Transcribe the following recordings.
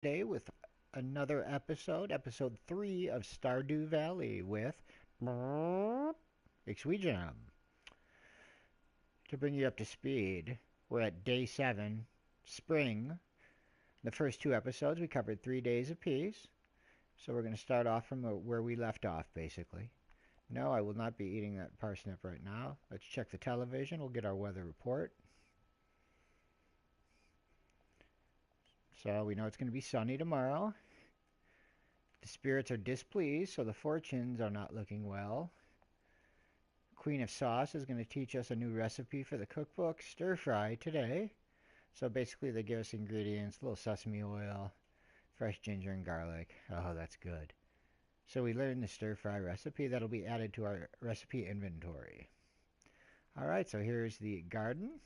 today with another episode 3 of Stardew Valley with Ixweejam. To bring you up to speed, we're at day 7, spring. The first two episodes we covered 3 days apiece, so we're going to start off from where we left off basically. No, I will not be eating that parsnip right now. Let's check the television. We'll get our weather report. So we know it's going to be sunny tomorrow. The spirits are displeased, so the fortunes are not looking well. Queen of Sauce is going to teach us a new recipe for the cookbook, stir fry, today. So basically they give us ingredients, a little sesame oil, fresh ginger and garlic. Oh, that's good. So we learned the stir fry recipe. That'll be added to our recipe inventory. All right, so here's the garden.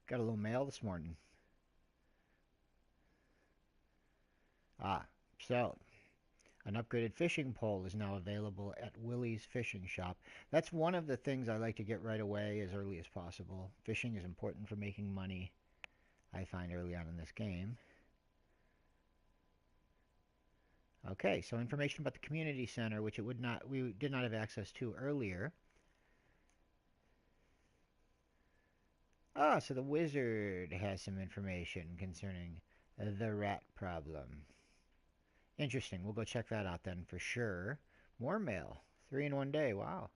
Got a little mail this morning. So an upgraded fishing pole is now available at Willie's Fishing Shop. That's one of the things I like to get right away as early as possible. Fishing is important for making money, I find, early on in this game. Okay, so information about the community center, which we did not have access to earlier. So the wizard has some information concerning the rat problem. Interesting. We'll go check that out then for sure. More mail. 3 in one day. Wow.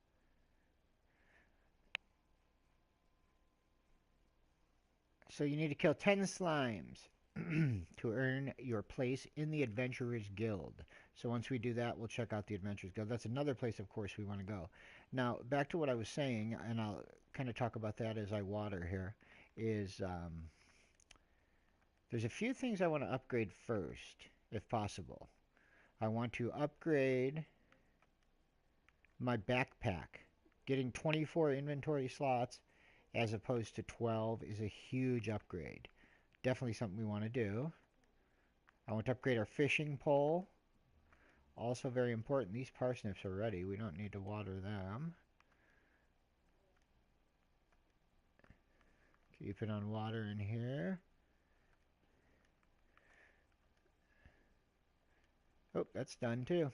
So you need to kill 10 slimes to earn your place in the Adventurers Guild. So once we do that, we'll check out the Adventurers Guild. That's another place, of course, we want to go. Now, back to what I was saying, and I'll kind of talk about that as I water here, is there's a few things I want to upgrade first, if possible. I want to upgrade my backpack. Getting 24 inventory slots as opposed to 12 is a huge upgrade. Definitely something we want to do. I want to upgrade our fishing pole. Also very important, these parsnips are ready. We don't need to water them. Keep it on water in here. Oh, that's done too.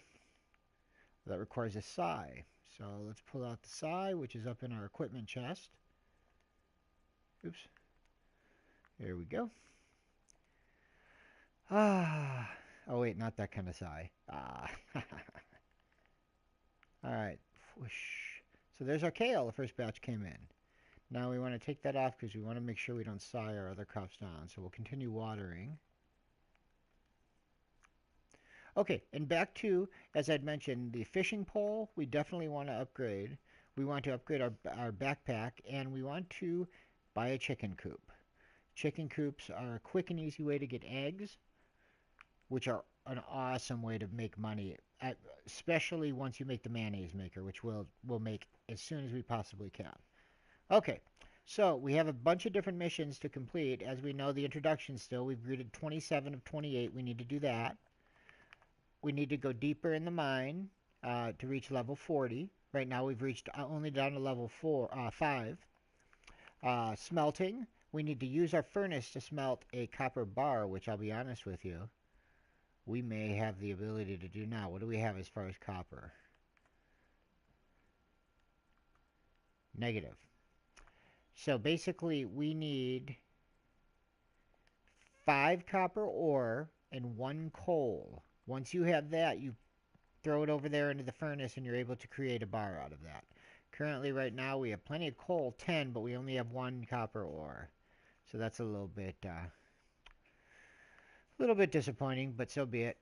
That requires a sigh. So let's pull out the sigh, which is up in our equipment chest. Oops. There we go. Oh wait, not that kind of sigh. Alright. Whoosh. So there's our kale. The first batch came in. Now we want to take that off because we want to make sure we don't sigh our other crops down. So we'll continue watering. Okay, and back to, as I'd mentioned, the fishing pole, we definitely want to upgrade. We want to upgrade our backpack, and we want to buy a chicken coop. Chicken coops are a quick and easy way to get eggs, which are an awesome way to make money, especially once you make the mayonnaise maker, which we'll make as soon as we possibly can. Okay, so we have a bunch of different missions to complete. As we know, the introduction still, we've greeted 27 of 28. We need to do that. We need to go deeper in the mine to reach level 40. Right now we've reached only down to level 5. Smelting. We need to use our furnace to smelt a copper bar, which I'll be honest with you, we may have the ability to do now. What do we have as far as copper? Negative. So basically we need 5 copper ore and 1 coal. Once you have that, you throw it over there into the furnace and you're able to create a bar out of that. Currently, right now, we have plenty of coal, 10, but we only have 1 copper ore. So that's a little bit disappointing, but so be it.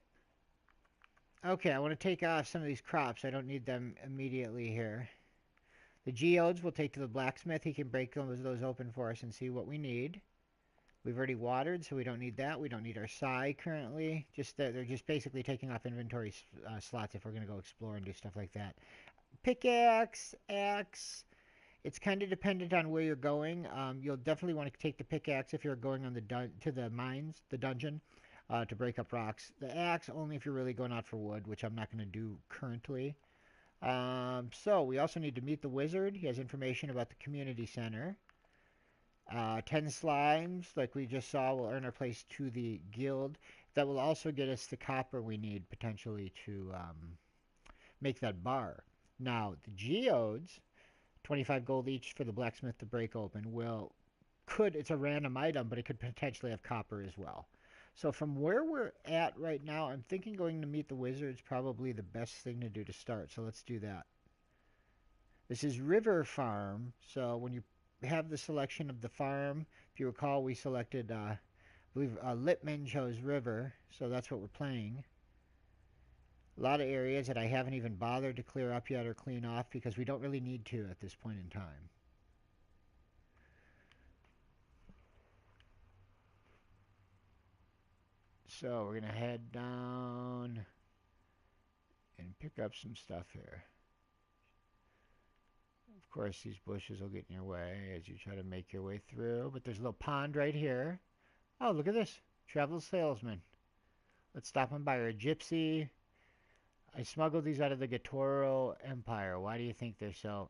Okay, I want to take off some of these crops. I don't need them immediately here. The geodes we'll take to the blacksmith. He can break those open for us and see what we need. We've already watered, so we don't need that. We don't need our sigh currently. They're just basically taking off inventory slots if we're going to go explore and do stuff like that. Pickaxe, axe. It's kind of dependent on where you're going. You'll definitely want to take the pickaxe if you're going on to the mines, the dungeon, to break up rocks. The axe only if you're really going out for wood, which I'm not going to do currently. So we also need to meet the wizard. He has information about the community center. 10 slimes, like we just saw, will earn our place to the guild. That will also get us the copper we need potentially to make that bar. Now, the geodes, 25 gold each for the blacksmith to break open, it's a random item, but it could potentially have copper as well. So from where we're at right now, I'm thinking going to meet the wizard is probably the best thing to do to start. So let's do that. This is River Farm. So when you have the selection of the farm, if you recall, we selected, I believe Lippman chose River. So that's what we're playing. A lot of areas that I haven't even bothered to clear up yet or clean off because we don't really need to at this point in time. So we're going to head down and pick up some stuff here. Of course, these bushes will get in your way as you try to make your way through, but there's a little pond right here. Oh, look at this. Travel salesman. Let's stop and buy her a gypsy. I smuggled these out of the Gatoro Empire. Why do you think they're so...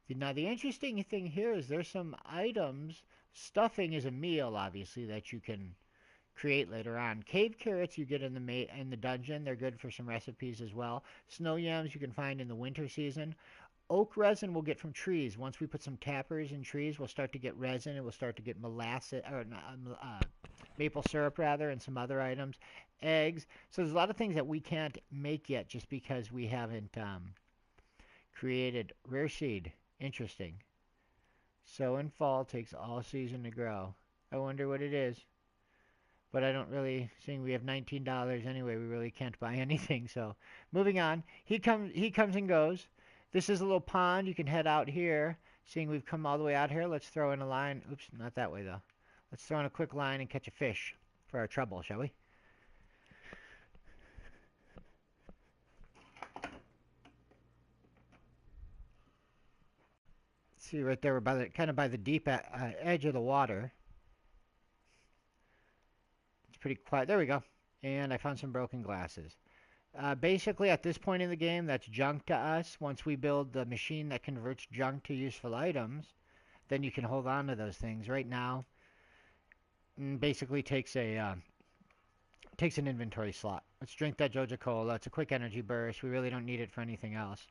Now, the interesting thing here is there's some items. Stuffing is a meal, obviously, that you can create later on. Cave carrots you get in the dungeon. They're good for some recipes as well. Snow yams you can find in the winter season. Oak resin we'll get from trees. Once we put some tappers in trees, we'll start to get resin, and we'll start to get molasses, or maple syrup rather, and some other items. Eggs. So there's a lot of things that we can't make yet just because we haven't created rare seed. Interesting. Sow in fall takes all season to grow. I wonder what it is. But I don't really, seeing we have $19 anyway, we really can't buy anything. So moving on. He comes and goes. This is a little pond. You can head out here. Seeing we've come all the way out here, let's throw in a line. Oops, not that way though. Let's throw in a quick line and catch a fish for our trouble, shall we? See right there, we're by the kind of by the deep edge of the water. It's pretty quiet. There we go. And I found some broken glasses. Basically, at this point in the game, that's junk to us. Once we build the machine that converts junk to useful items, then you can hold on to those things. Right now, basically takes an inventory slot. Let's drink that Joja Cola. It's a quick energy burst. We really don't need it for anything else.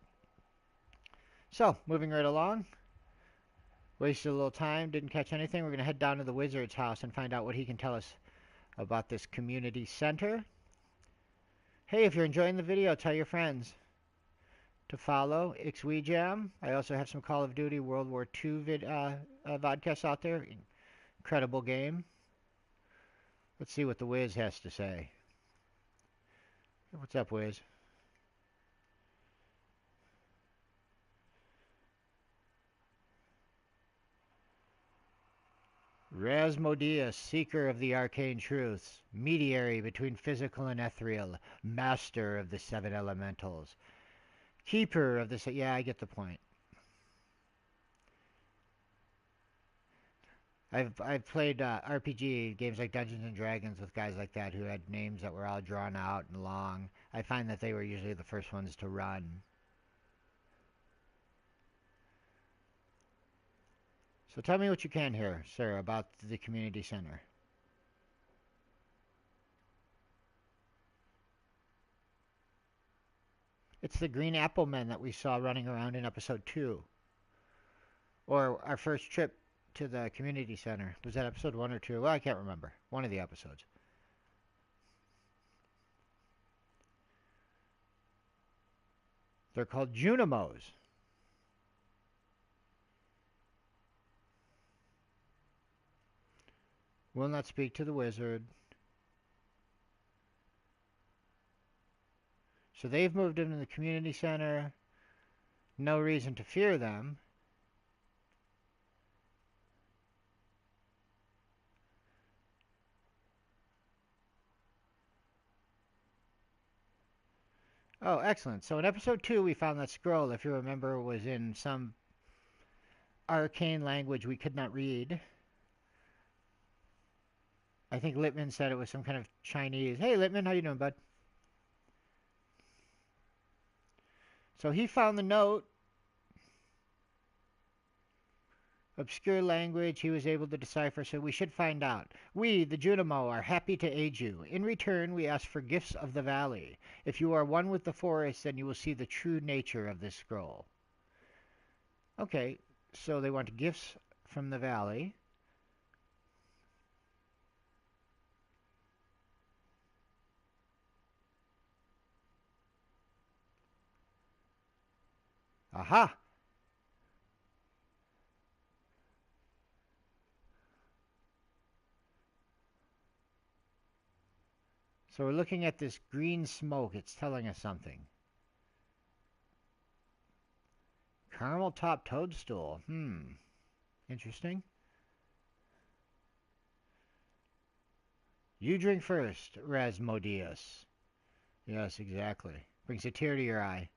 So, moving right along. Wasted a little time, didn't catch anything. We're going to head down to the wizard's house and find out what he can tell us about this community center. Hey, if you're enjoying the video, tell your friends to follow Ixweejam. I also have some Call of Duty World War II vodcasts out there. Incredible game. Let's see what the Wiz has to say. What's up, Wiz? Rasmodeus, seeker of the arcane truths, mediary between physical and ethereal, master of the seven elementals, keeper of the... Yeah, I get the point. I've played RPG games like Dungeons and Dragons with guys like that who had names that were all drawn out and long. I find that they were usually the first ones to run. So tell me what you can here, sir, about the community center. It's the green apple men that we saw running around in episode 2. Or our first trip to the community center. Was that episode 1 or 2? Well, I can't remember. One of the episodes. They're called Junimos. Will not speak to the wizard. So they've moved into the community center. No reason to fear them. Oh, excellent. So in episode 2, we found that scroll, if you remember, was in some arcane language we could not read. I think Lippman said it was some kind of Chinese. Hey, Lippman, how you doing, bud? So he found the note. Obscure language he was able to decipher, so we should find out. We, the Junimo, are happy to aid you. In return, we ask for gifts of the valley. If you are one with the forest, then you will see the true nature of this scroll. Okay, so they want gifts from the valley. Aha! So we're looking at this green smoke. It's telling us something. Caramel top toadstool. Interesting. You drink first, Rasmodius. Yes, exactly. Brings a tear to your eye.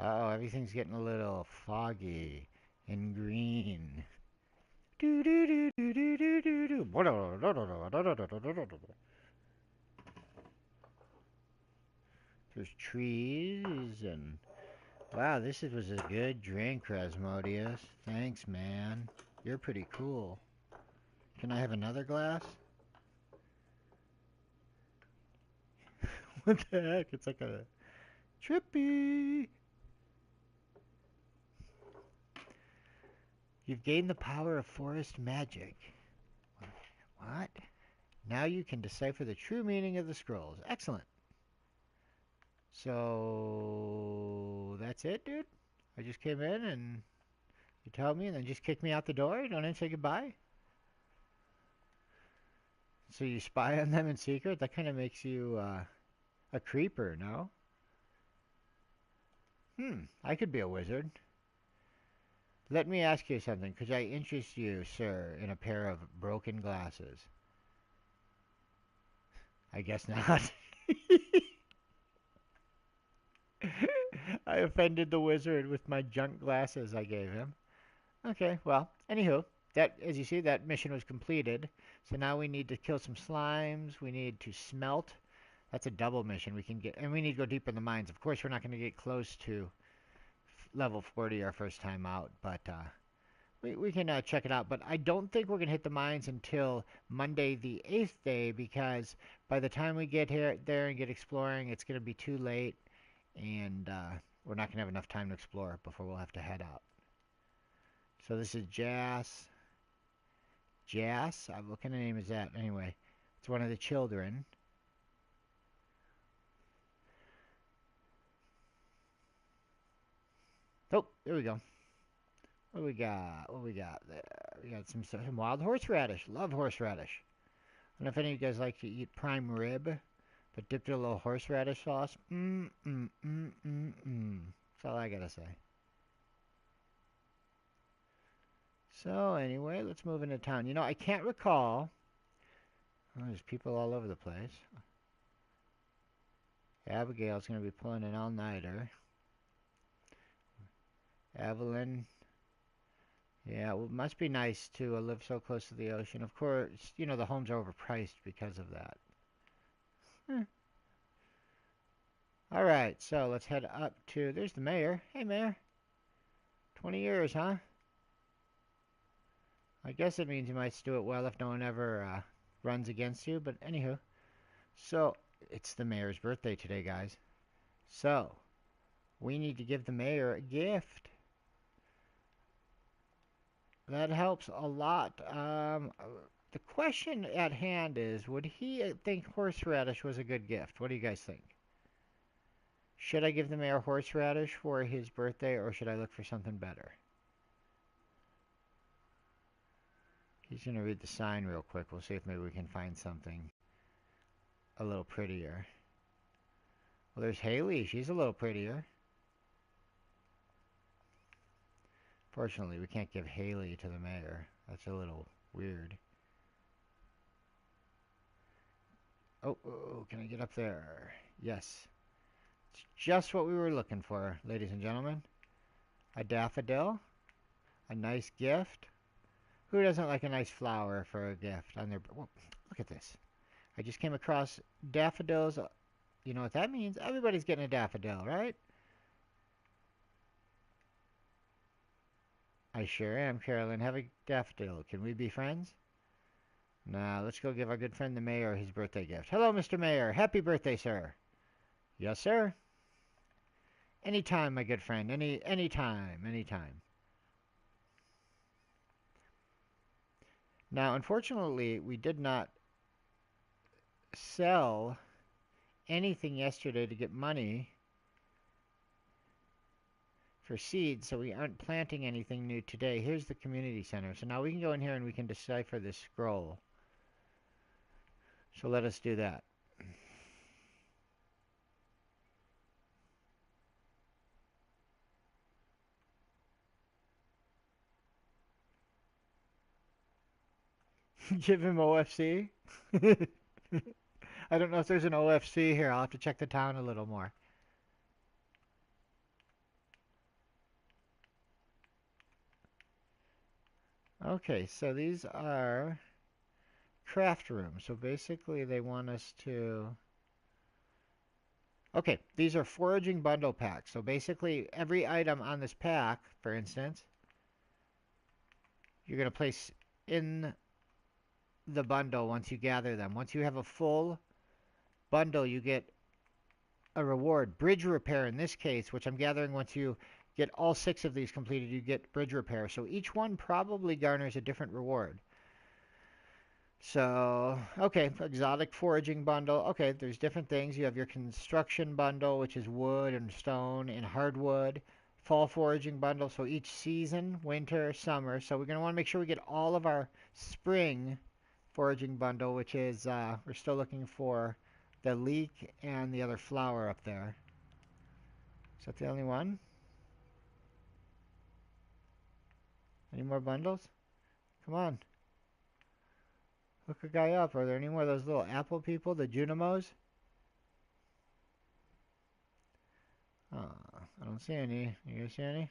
Oh, everything's getting a little foggy and green. Do do do do do do do do. There's trees and wow, was a good drink, Rasmodius. Thanks, man. You're pretty cool. Can I have another glass? What the heck? It's like a trippy. You've gained the power of forest magic. What? Now you can decipher the true meaning of the scrolls. Excellent. So that's it, dude? I just came in and you told me and then just kicked me out the door? You don't even say goodbye? So you spy on them in secret? That kind of makes you a creeper, no? I could be a wizard. Let me ask you something. Could I interest you, sir, in a pair of broken glasses? I guess not. I offended the wizard with my junk glasses I gave him. Okay, well, anywho, that as you see, that mission was completed. So now we need to kill some slimes. We need to smelt. That's a double mission. We can get, and we need to go deeper in the mines. Of course, we're not going to get close to level 40 our first time out, but we can check it out. But I don't think we're going to hit the mines until Monday the 8th day because by the time we get here there and get exploring, it's going to be too late, and we're not going to have enough time to explore before we'll have to head out. So this is Jas. Jas? What kind of name is that? Anyway, it's one of the children. Oh, there we go. What do we got? What do we got there? We got some wild horseradish. Love horseradish. I don't know if any of you guys like to eat prime rib, but dipped in a little horseradish sauce. That's all I gotta say. So anyway, let's move into town. You know, I can't recall. Oh, there's people all over the place. Abigail's gonna be pulling an all-nighter. Evelyn. Yeah, well, it must be nice to live so close to the ocean. Of course, you know, the homes are overpriced because of that. All right, so let's head up to, there's the mayor. Hey, mayor. 20 years, huh? I guess it means you might do it well if no one ever runs against you, but anywho. So, it's the mayor's birthday today, guys. So, we need to give the mayor a gift. That helps a lot. The question at hand is, would he think horseradish was a good gift? What do you guys think? Should I give the mayor horseradish for his birthday, or should I look for something better? He's going to read the sign real quick. We'll see if maybe we can find something a little prettier. Well, there's Haley. She's a little prettier. Fortunately, we can't give Haley to the mayor. That's a little weird. Oh, can I get up there? Yes. It's just what we were looking for, ladies and gentlemen. A daffodil. A nice gift. Who doesn't like a nice flower for a gift on their... Whoa, look at this. I just came across daffodils. You know what that means? Everybody's getting a daffodil, right? I sure am, Carolyn. Have a daffodil. Can we be friends? Now, let's go give our good friend the mayor his birthday gift. Hello, Mr. Mayor. Happy birthday, sir. Yes, sir. Anytime, my good friend. Anytime, anytime. Now, unfortunately, we did not sell anything yesterday to get money for seeds, so we aren't planting anything new today. Here's the community center. So now we can go in here and we can decipher this scroll. So let us do that. Give him OFC? I don't know if there's an OFC here. I'll have to check the town a little more. Okay, so these are craft rooms. So basically they want us to... Okay, these are foraging bundle packs. So basically every item on this pack, for instance, you're going to place in the bundle once you gather them. Once you have a full bundle, you get a reward. Bridge repair in this case, which I'm gathering once you get all 6 of these completed, you get bridge repair. So each one probably garners a different reward. So, okay, exotic foraging bundle. Okay, there's different things. You have your construction bundle, which is wood and stone and hardwood. Fall foraging bundle, so each season, winter, summer. So we're going to want to make sure we get all of our spring foraging bundle, which is, we're still looking for the leek and the other flower up there. Is that the only one? Any more bundles? Come on. Hook a guy up. Are there any more of those little apple people, the Junimos? I don't see any. You guys see any?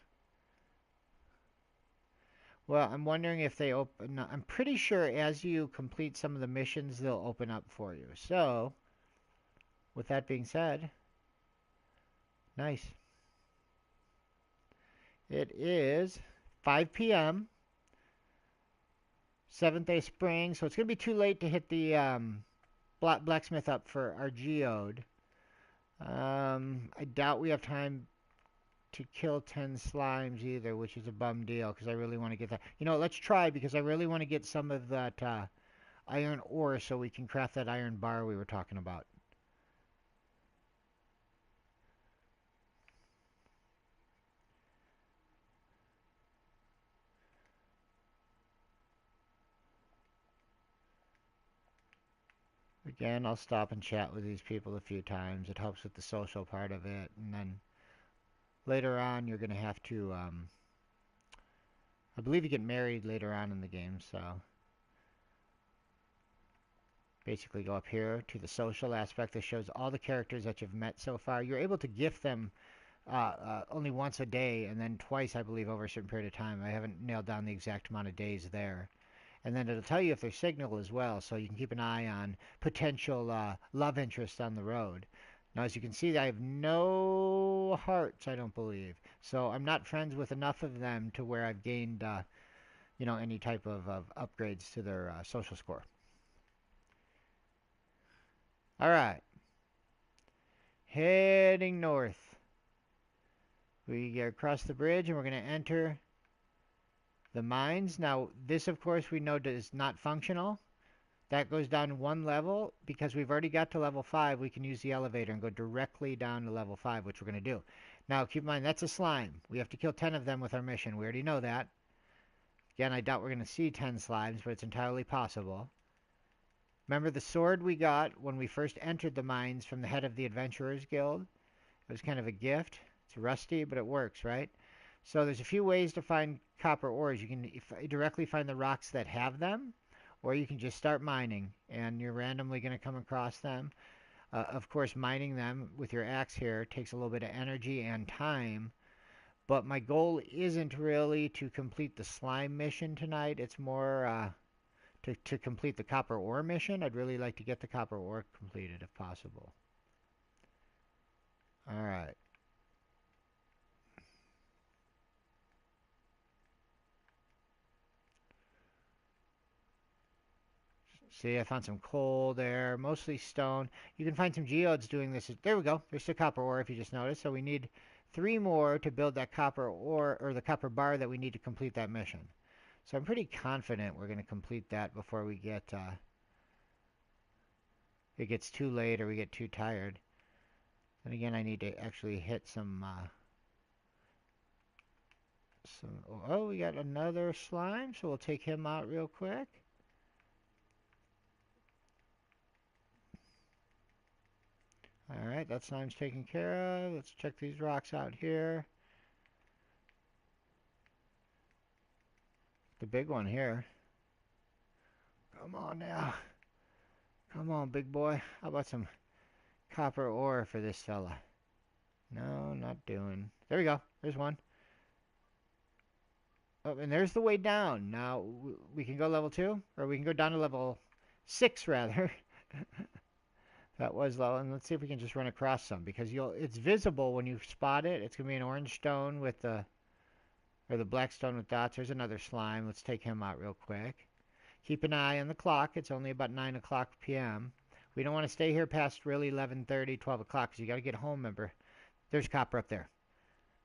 Well, I'm wondering if they open. I'm pretty sure as you complete some of the missions, they'll open up for you. So, with that being said, nice. It is 5 p.m. 7th day spring, so it's going to be too late to hit the blacksmith up for our geode. I doubt we have time to kill 10 slimes either, which is a bum deal because I really want to get that. You know, let's try because I really want to get some of that iron ore so we can craft that iron bar we were talking about. Again, I'll stop and chat with these people a few times. It helps with the social part of it. And then later on, you're going to have to, I believe you get married later on in the game, so basically go up here to the social aspect that shows all the characters that you've met so far. You're able to gift them only once a day and then twice, I believe, over a certain period of time. I haven't nailed down the exact amount of days there. And then it'll tell you if there's signal as well, so you can keep an eye on potential love interest on the road. Now, as you can see, I have no hearts, I don't believe. So I'm not friends with enough of them to where I've gained, you know, any type of upgrades to their social score. All right. Heading north. We get across the bridge and we're going to enter the mines. Now, this, of course, we know is not functional. That goes down 1 level. Because we've already got to level 5, we can use the elevator and go directly down to level 5, which we're going to do. Now, keep in mind, that's a slime. We have to kill 10 of them with our mission. We already know that. Again, I doubt we're going to see 10 slimes, but it's entirely possible. Remember the sword we got when we first entered the mines from the head of the Adventurers Guild? It was kind of a gift. It's rusty, but it works, right? So there's a few ways to find copper ores. You can directly find the rocks that have them, or you can just start mining, and you're randomly going to come across them. Of course, mining them with your axe here takes a little bit of energy and time, but my goal isn't really to complete the slime mission tonight. It's more to complete the copper ore mission. I'd really like to get the copper ore completed if possible. All right. See, I found some coal there, mostly stone. You can find some geodes doing this. There we go. There's the copper ore if you just noticed. So we need 3 more to build that copper ore or the copper bar that we need to complete that mission. So I'm pretty confident we're going to complete that before we get it gets too late or we get too tired. And again, I need to actually hit some oh, we got another slime, so we'll take him out real quick. All right, that slime's taken care of. Let's check these rocks out here. The big one here. Come on now. Come on, big boy. How about some copper ore for this fella? No, not doing. There we go. There's one. Oh, and there's the way down. Now, we can go level 2, or we can go down to level 6, rather. That was low, and let's see if we can just run across some, because it's visible when you spot it. It's going to be an orange stone with the black stone with dots. There's another slime. Let's take him out real quick. Keep an eye on the clock. It's only about 9 o'clock p.m. We don't want to stay here past really 11:30, 12 o'clock, because you got to get home, remember. There's copper up there.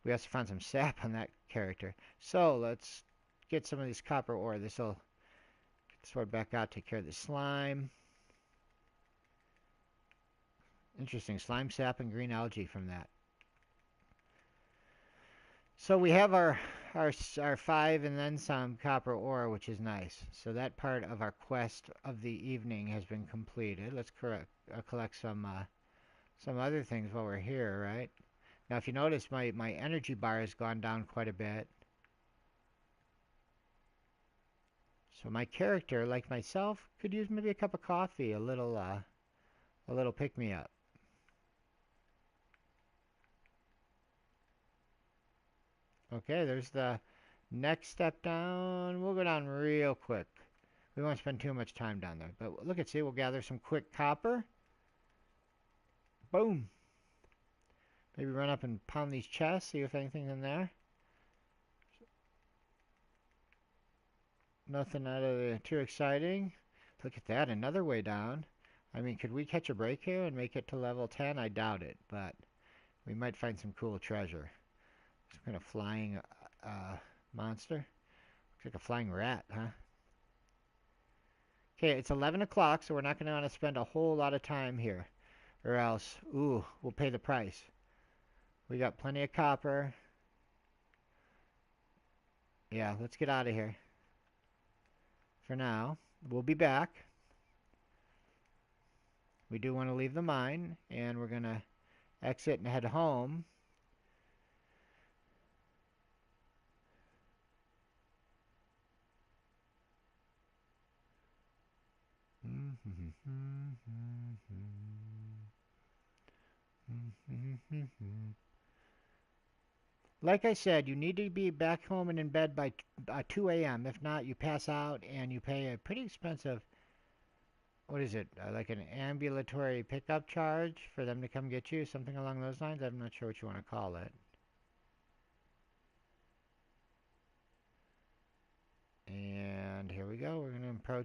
We also found some sap on that character. So let's get some of this copper ore. This will sort back out, take care of the slime. Interesting, slime sap and green algae from that. So we have our 5 and then some copper ore, which is nice. So that part of our quest of the evening has been completed. Let's collect some other things while we're here, right? Now, if you notice, my energy bar has gone down quite a bit. So my character, like myself, could use maybe a cup of coffee, a little pick-me-up. Okay, there's the next step down. We'll go down real quick. We won't spend too much time down there. But look at, see, we'll gather some quick copper. Boom. Maybe run up and pound these chests, see if anything's in there. Nothing out of the too exciting. Look at that, another way down. I mean, could we catch a break here and make it to level 10? I doubt it, but we might find some cool treasure. Some kind of flying monster. Looks like a flying rat, huh? Okay, it's 11 o'clock, so we're not going to want to spend a whole lot of time here. Or else, ooh, we'll pay the price. We got plenty of copper. Yeah, let's get out of here. For now, we'll be back. We do want to leave the mine, and we're going to exit and head home. Like I said, you need to be back home and in bed by 2 a.m. If not, you pass out and you pay a pretty expensive, what is it, like an ambulatory pickup charge for them to come get you, something along those lines. I'm not sure what you want to call it. And here we go. We're going to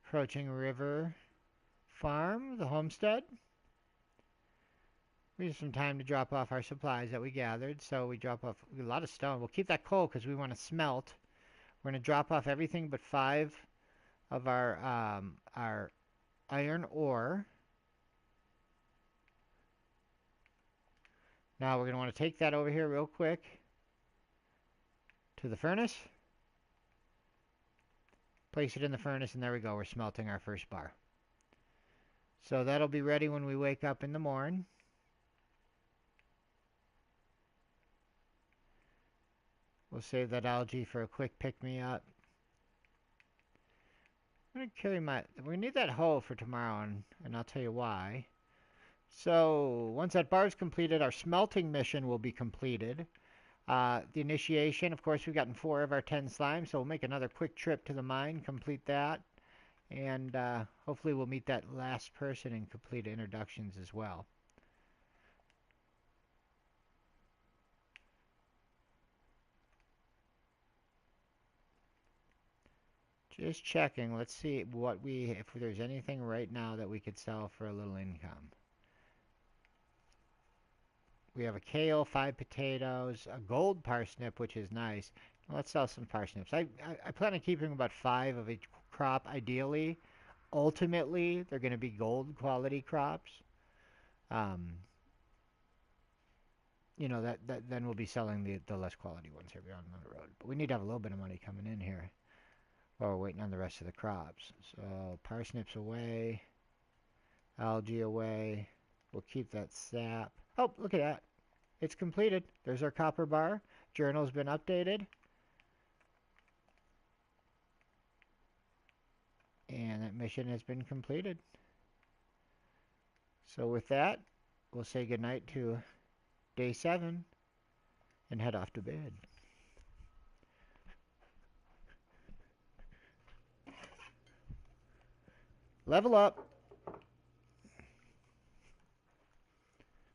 approaching River Farm, the homestead. We have some time to drop off our supplies that we gathered, so we drop off a lot of stone. We'll keep that coal because we want to smelt. We're going to drop off everything but 5 of our iron ore. Now we're going to want to take that over here real quick to the furnace. Place it in the furnace, and there we go. We're smelting our first bar. So that'll be ready when we wake up in the morning. We'll save that algae for a quick pick-me-up. I'm going to carry we need that hoe for tomorrow, and I'll tell you why. So once that bar is completed, our smelting mission will be completed. The initiation, of course, we've gotten 4 of our 10 slimes, so we'll make another quick trip to the mine, complete that, and hopefully we'll meet that last person and complete introductions as well. Just checking. Let's see if there's anything right now that we could sell for a little income. We have a kale, 5 potatoes, a gold parsnip, which is nice. Let's sell some parsnips. I plan on keeping about 5 of each crop, ideally. Ultimately, they're going to be gold quality crops. Um, that then we'll be selling the less quality ones here on the road. But we need to have a little bit of money coming in here while we're waiting on the rest of the crops. So parsnips away, algae away. We'll keep that sap. Oh, look at that. It's completed. There's our copper bar. Journal's been updated. And that mission has been completed. So with that, we'll say goodnight to day 7 and head off to bed. Level up.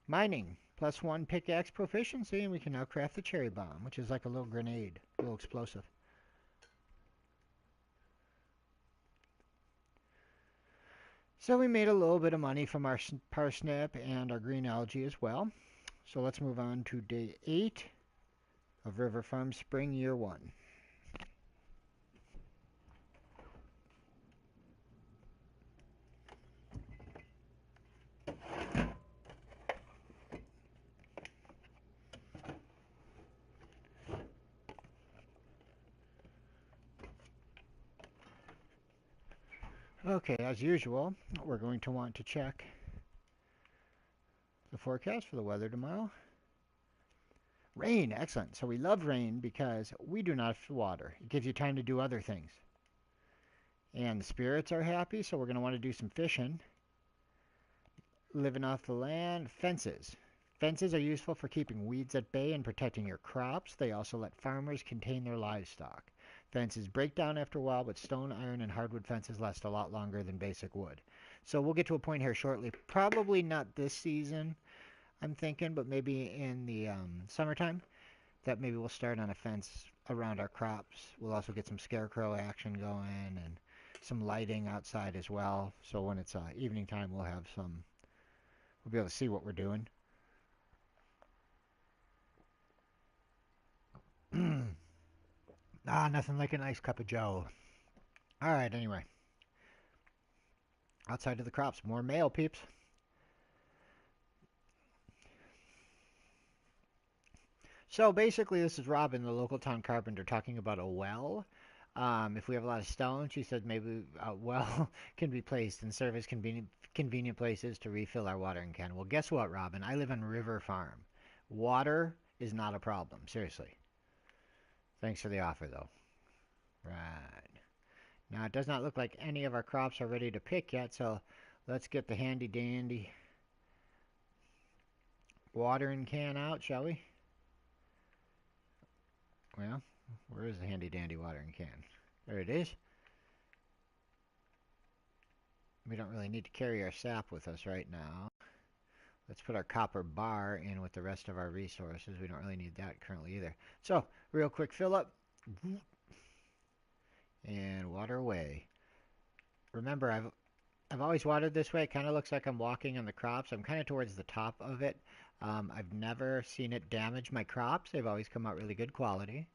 Mining. +1 pickaxe proficiency, and we can now craft the cherry bomb, which is like a little grenade, a little explosive. So we made a little bit of money from our parsnip and our green algae as well. So let's move on to day 8 of River Farm Spring Year 1. Okay, as usual, we're going to want to check the forecast for the weather tomorrow. Rain, excellent. So we love rain because we do not have to water. It gives you time to do other things. And the spirits are happy, so we're going to want to do some fishing. Living off the land. Fences. Fences are useful for keeping weeds at bay and protecting your crops. They also let farmers contain their livestock. Fences break down after a while, but stone, iron, and hardwood fences last a lot longer than basic wood. So we'll get to a point here shortly. Probably not this season, I'm thinking, but maybe in the summertime, that maybe we'll start on a fence around our crops. We'll also get some scarecrow action going and some lighting outside as well. So when it's evening time, we'll be able to see what we're doing. Nothing like a nice cup of joe. All right, anyway. Outside of the crops, more mail, peeps. So basically, this is Robin, the local town carpenter, talking about a well. If we have a lot of stone, she said maybe a well can be placed and serve as convenient places to refill our watering can. Well, guess what, Robin? I live on River Farm. Water is not a problem, seriously. Thanks for the offer, though. Right. Now, it does not look like any of our crops are ready to pick yet, so let's get the handy dandy watering can out, shall we? Well, where is the handy dandy watering can? There it is. We don't really need to carry our sap with us right now. Let's put our copper bar in with the rest of our resources. We don't really need that currently either. So, real quick fill up. And water away. Remember, I've always watered this way. It kind of looks like I'm walking on the crops. I'm kind of towards the top of it. I've never seen it damage my crops. They've always come out really good quality.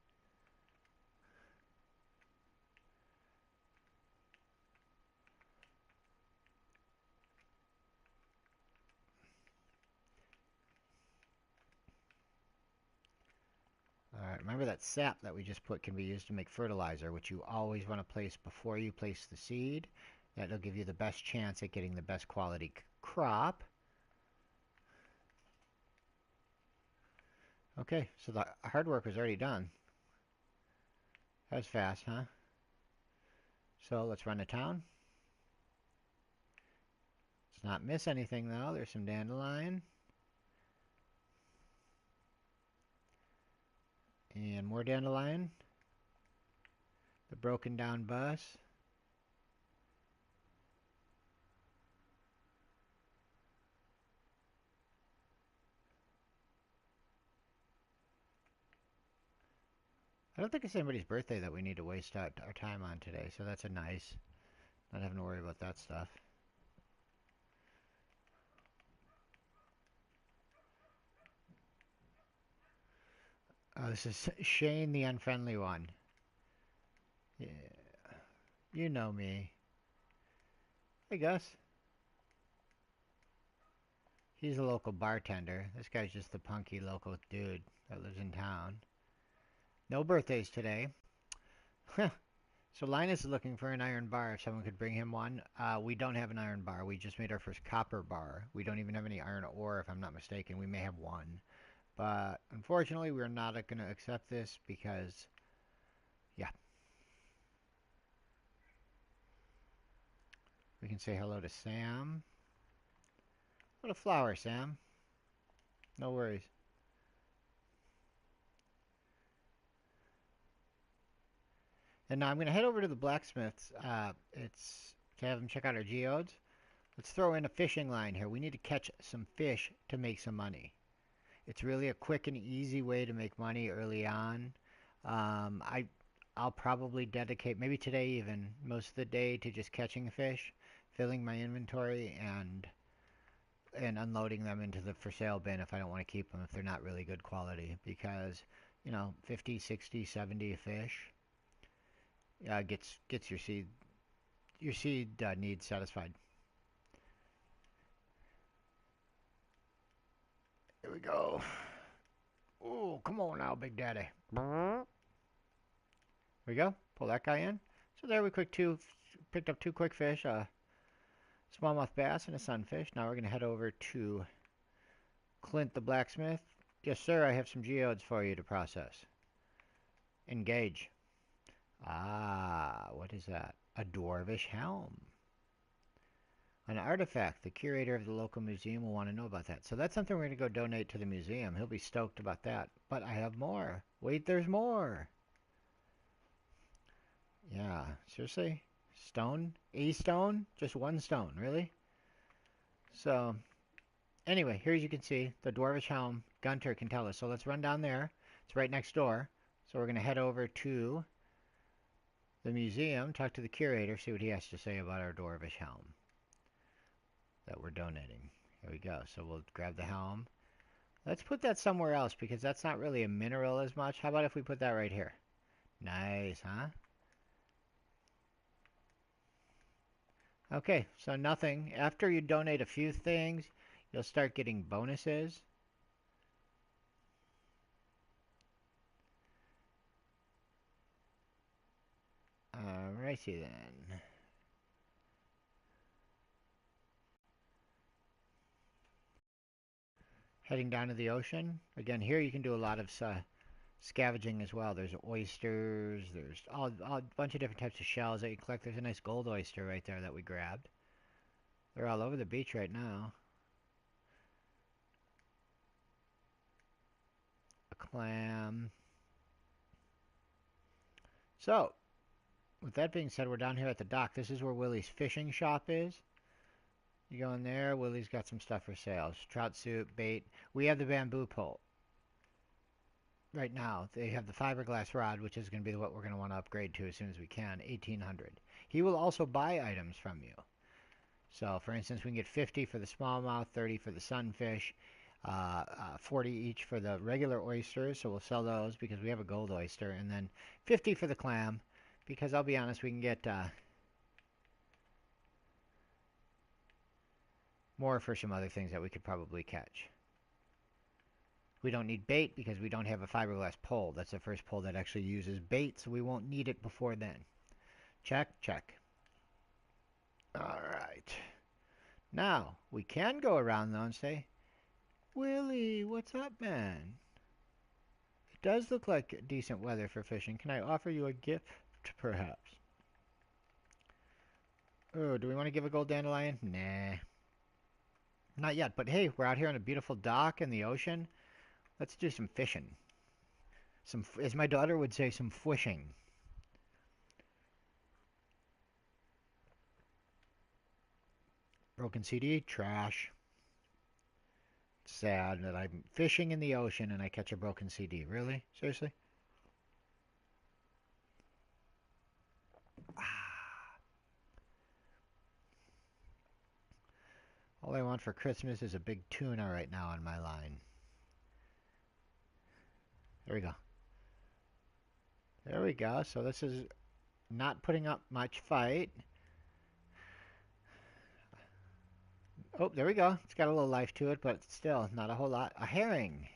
Alright, remember that sap that we just put can be used to make fertilizer, which you always want to place before you place the seed. That'll give you the best chance at getting the best quality crop. Okay, so the hard work was already done. That was fast, huh? So let's run to town. Let's not miss anything though. There's some dandelion. And more dandelion. The broken down bus. I don't think it's anybody's birthday that we need to waste our time on today, so that's a nice. Not having to worry about that stuff. Oh, this is Shane the Unfriendly One. Yeah, you know me. Hey, Gus. He's a local bartender. This guy's just the punky local dude that lives in town. No birthdays today. So Linus is looking for an iron bar if someone could bring him one. We don't have an iron bar. We just made our first copper bar. We don't even have any iron ore, if I'm not mistaken. We may have one. But unfortunately, we're not going to accept this because, yeah. We can say hello to Sam. What a flower, Sam. No worries. And now I'm going to head over to the blacksmith's. It's to have him check out our geodes. Let's throw in a fishing line here. We need to catch some fish to make some money. It's really a quick and easy way to make money early on. Um, I I'll probably dedicate maybe today even most of the day to just catching fish, filling my inventory and unloading them into the for sale bin if I don't want to keep them if they're not really good quality because 50, 60, 70 a fish gets your seed needs satisfied. Here we go. Oh, come on now, Big Daddy. Here we go. Pull that guy in. So there we picked up two quick fish, a smallmouth bass and a sunfish. Now we're going to head over to Clint the blacksmith. Yes, sir, I have some geodes for you to process. Engage. Ah, what is that? A dwarvish helm. An artifact. The curator of the local museum will want to know about that. So that's something we're going to go donate to the museum. He'll be stoked about that. But I have more. Wait, there's more. Yeah, seriously? Stone? A stone? Just one stone, really? So, anyway, here as you can see, the dwarvish helm. Gunter can tell us. So let's run down there. It's right next door. So we're going to head over to the museum, talk to the curator, see what he has to say about our dwarvish helm that we're donating. Here we go. So we'll grab the helm. Let's put that somewhere else because that's not really a mineral as much. How about if we put that right here? Nice, huh? Okay, so nothing. After you donate a few things, you'll start getting bonuses. Alrighty then. Heading down to the ocean. Again, here you can do a lot of scavenging as well. There's oysters. There's a bunch of different types of shells that you collect. There's a nice gold oyster right there that we grabbed. They're all over the beach right now. A clam. So, with that being said, we're down here at the dock. This is where Willie's fishing shop is. You go in there. Willie's got some stuff for sale. Trout soup, bait. We have the bamboo pole. Right now, they have the fiberglass rod, which is going to be what we're going to want to upgrade to as soon as we can, 1800. He will also buy items from you. So, for instance, we can get 50 for the smallmouth, 30 for the sunfish, 40 each for the regular oysters. So we'll sell those because we have a gold oyster, and then 50 for the clam, because I'll be honest, we can get more for some other things that we could probably catch. We don't need bait because we don't have a fiberglass pole. That's the first pole that actually uses bait, so we won't need it before then. Check, check. All right. Now, we can go around though and say, Willie, what's up, man? It does look like decent weather for fishing. Can I offer you a gift, perhaps? Oh, do we want to give a gold dandelion? Nah. Not yet, but hey, we're out here on a beautiful dock in the ocean. Let's do some fishing. as my daughter would say, some fishing. Broken CD, trash. Sad that I'm fishing in the ocean and I catch a broken CD. Really? Seriously? Ah. All I want for Christmas is a big tuna right now on my line. There we go. There we go. So this is not putting up much fight. Oh, there we go. It's got a little life to it, but still not a whole lot. A herring.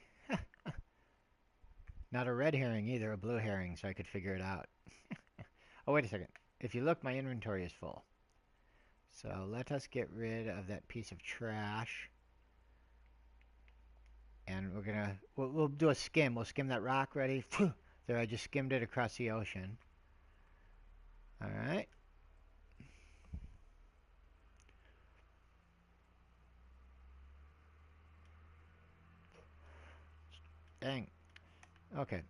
Not a red herring either, a blue herring, so I could figure it out. Oh, wait a second. If you look, my inventory is full. So let us get rid of that piece of trash. And we'll do a skim. We'll skim that rock. Ready? There, I just skimmed it across the ocean. All right. Dang. Okay.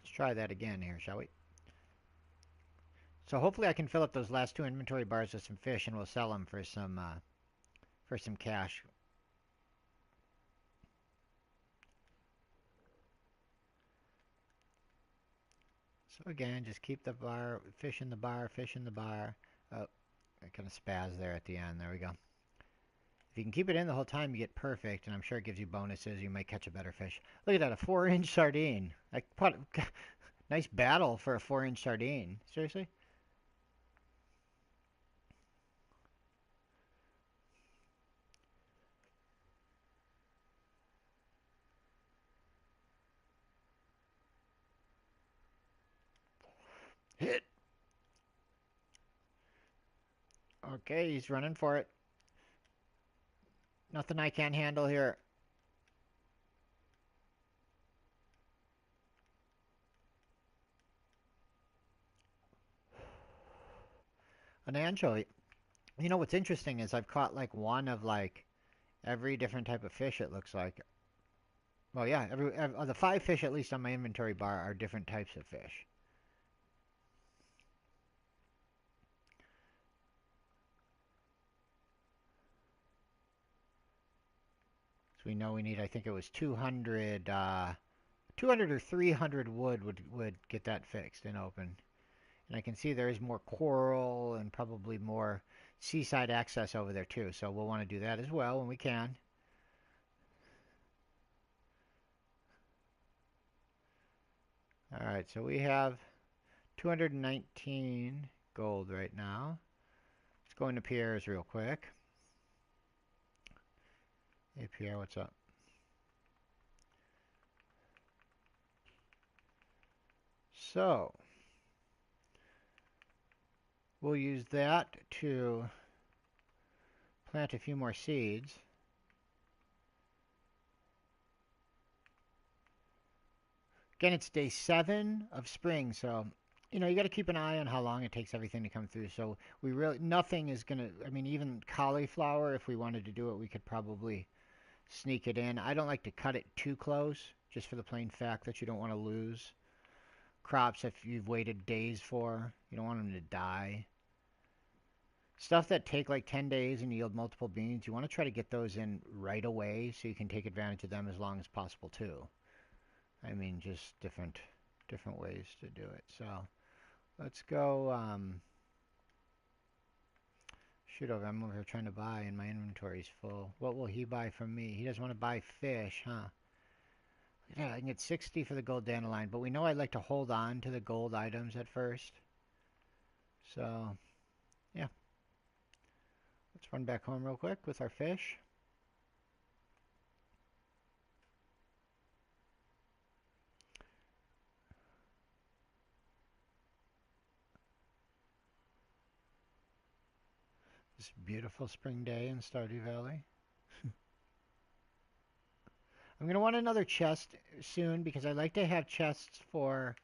Let's try that again here, shall we? So hopefully I can fill up those last 2 inventory bars with some fish, and we'll sell them for some cash. So again, just keep the bar, fish in the bar, fish in the bar. Oh, I kind of spaz there at the end. There we go. If you can keep it in the whole time, you get perfect, and I'm sure it gives you bonuses. You might catch a better fish. Look at that, a 4-inch sardine. Nice battle for a 4-inch sardine. Seriously? Hit. Okay, he's running for it. Nothing I can't handle here. An anchovy. You know what's interesting is I've caught like one of like every different type of fish, it looks like. Well, yeah, the 5 fish at least on my inventory bar are different types of fish. So we know we need, I think it was 200, 200 or 300 wood would get that fixed and open. And I can see there is more coral and probably more seaside access over there too. So we'll want to do that as well when we can. All right, so we have 219 gold right now. Let's go into Pierre's real quick. Hey Pierre, what's up? So we'll use that to plant a few more seeds. Again, it's day 7 of spring, so you know you got to keep an eye on how long it takes everything to come through. So we really nothing is gonna. I mean, even cauliflower, if we wanted to do it, we could probably sneak it in. I don't like to cut it too close, just for the plain fact that you don't want to lose crops if you've waited days for. You don't want them to die. Stuff that take like 10 days and yield multiple beans, you want to try to get those in right away so you can take advantage of them as long as possible too. I mean, just different ways to do it. So let's go. Shoot over. I'm over here trying to buy, and my inventory's full. What will he buy from me? He doesn't want to buy fish, huh? Yeah, I can get 60 for the gold dandelion, but we know I like to hold on to the gold items at first. So, yeah. Let's run back home real quick with our fish. This beautiful spring day in Stardew Valley. I'm going to want another chest soon because I like to have chests for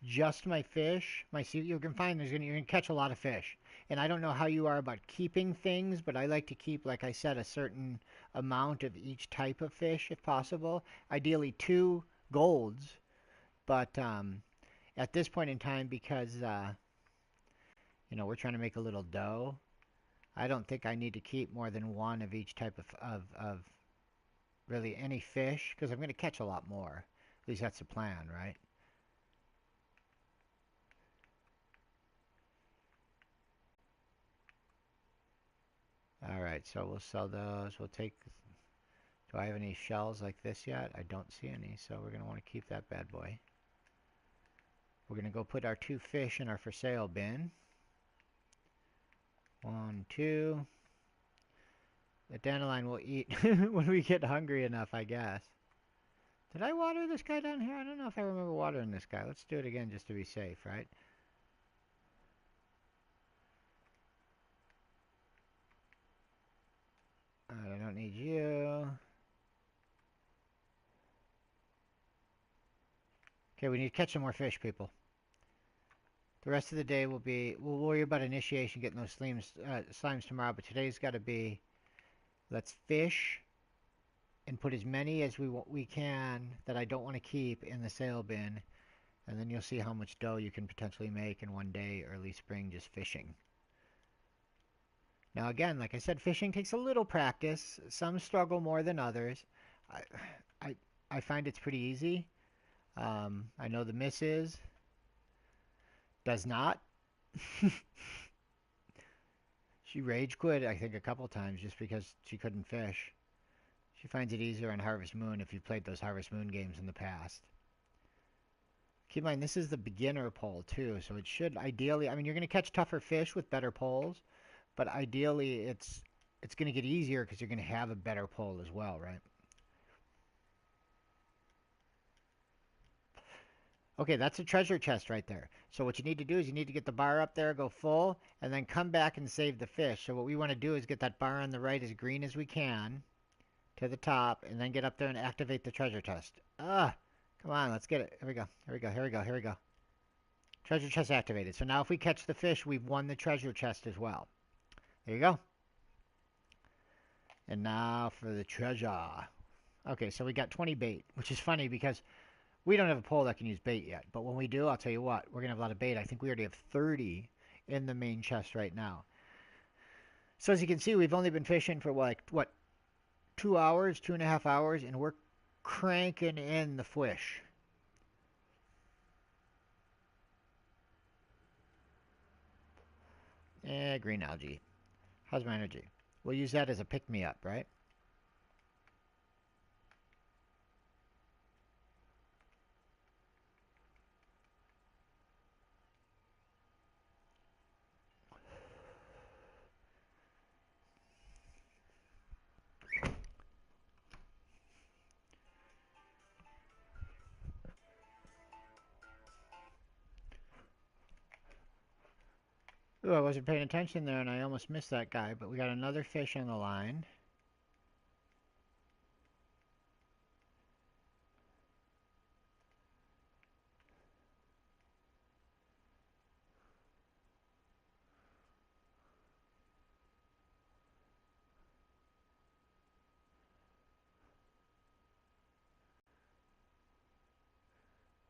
just my fish. My sea, you can find you're going to catch a lot of fish. And I don't know how you are about keeping things, but I like to keep, like I said, a certain amount of each type of fish if possible. Ideally 2 golds But at this point in time, because we're trying to make a little dough, I don't think I need to keep more than one of each type of really any fish, because I'm going to catch a lot more. At least that's the plan, right? All right, so we'll sell those. We'll take. Do I have any shells like this yet? I don't see any, so we're going to want to keep that bad boy. We're going to go put our 2 fish in our for sale bin. 1, 2. The dandelion will eat when we get hungry enough, I guess. Did I water this guy down here? I don't know if I remember watering this guy. Let's do it again just to be safe, right? Alright, I don't need you. Okay, we need to catch some more fish, people. The rest of the day we'll worry about initiation, getting those slimes tomorrow, but today's got to be, let's fish and put as many as we can that I don't want to keep in the sale bin, and then you'll see how much dough you can potentially make in one day, early spring, just fishing. Now again, like I said, fishing takes a little practice. Some struggle more than others. I, I find it's pretty easy. I know the missus does not. She rage quit, I think, a couple times just because she couldn't fish. She finds it easier on Harvest Moon if you've played those Harvest Moon games in the past. Keep in mind, this is the beginner pole too, so it should ideally, I mean, you're going to catch tougher fish with better poles, but ideally it's going to get easier because you're going to have a better pole as well, right? Okay, that's a treasure chest right there. So what you need to do is you need to get the bar up there, go full, and then come back and save the fish. So what we want to do is get that bar on the right as green as we can to the top, and then get up there and activate the treasure chest. Come on, let's get it. Here we go. Here we go. Here we go. Here we go. Treasure chest activated. So now if we catch the fish, we've won the treasure chest as well. There you go. And now for the treasure. Okay, so we got 20 bait, which is funny because we don't have a pole that can use bait yet. But when we do, I'll tell you what, we're going to have a lot of bait. I think we already have 30 in the main chest right now. So as you can see, we've only been fishing for what, 2 hours, 2.5 hours, and we're cranking in the fish. Green algae. How's my energy? We'll use that as a pick-me-up, right? Ooh, I wasn't paying attention there, and I almost missed that guy, but we got another fish on the line.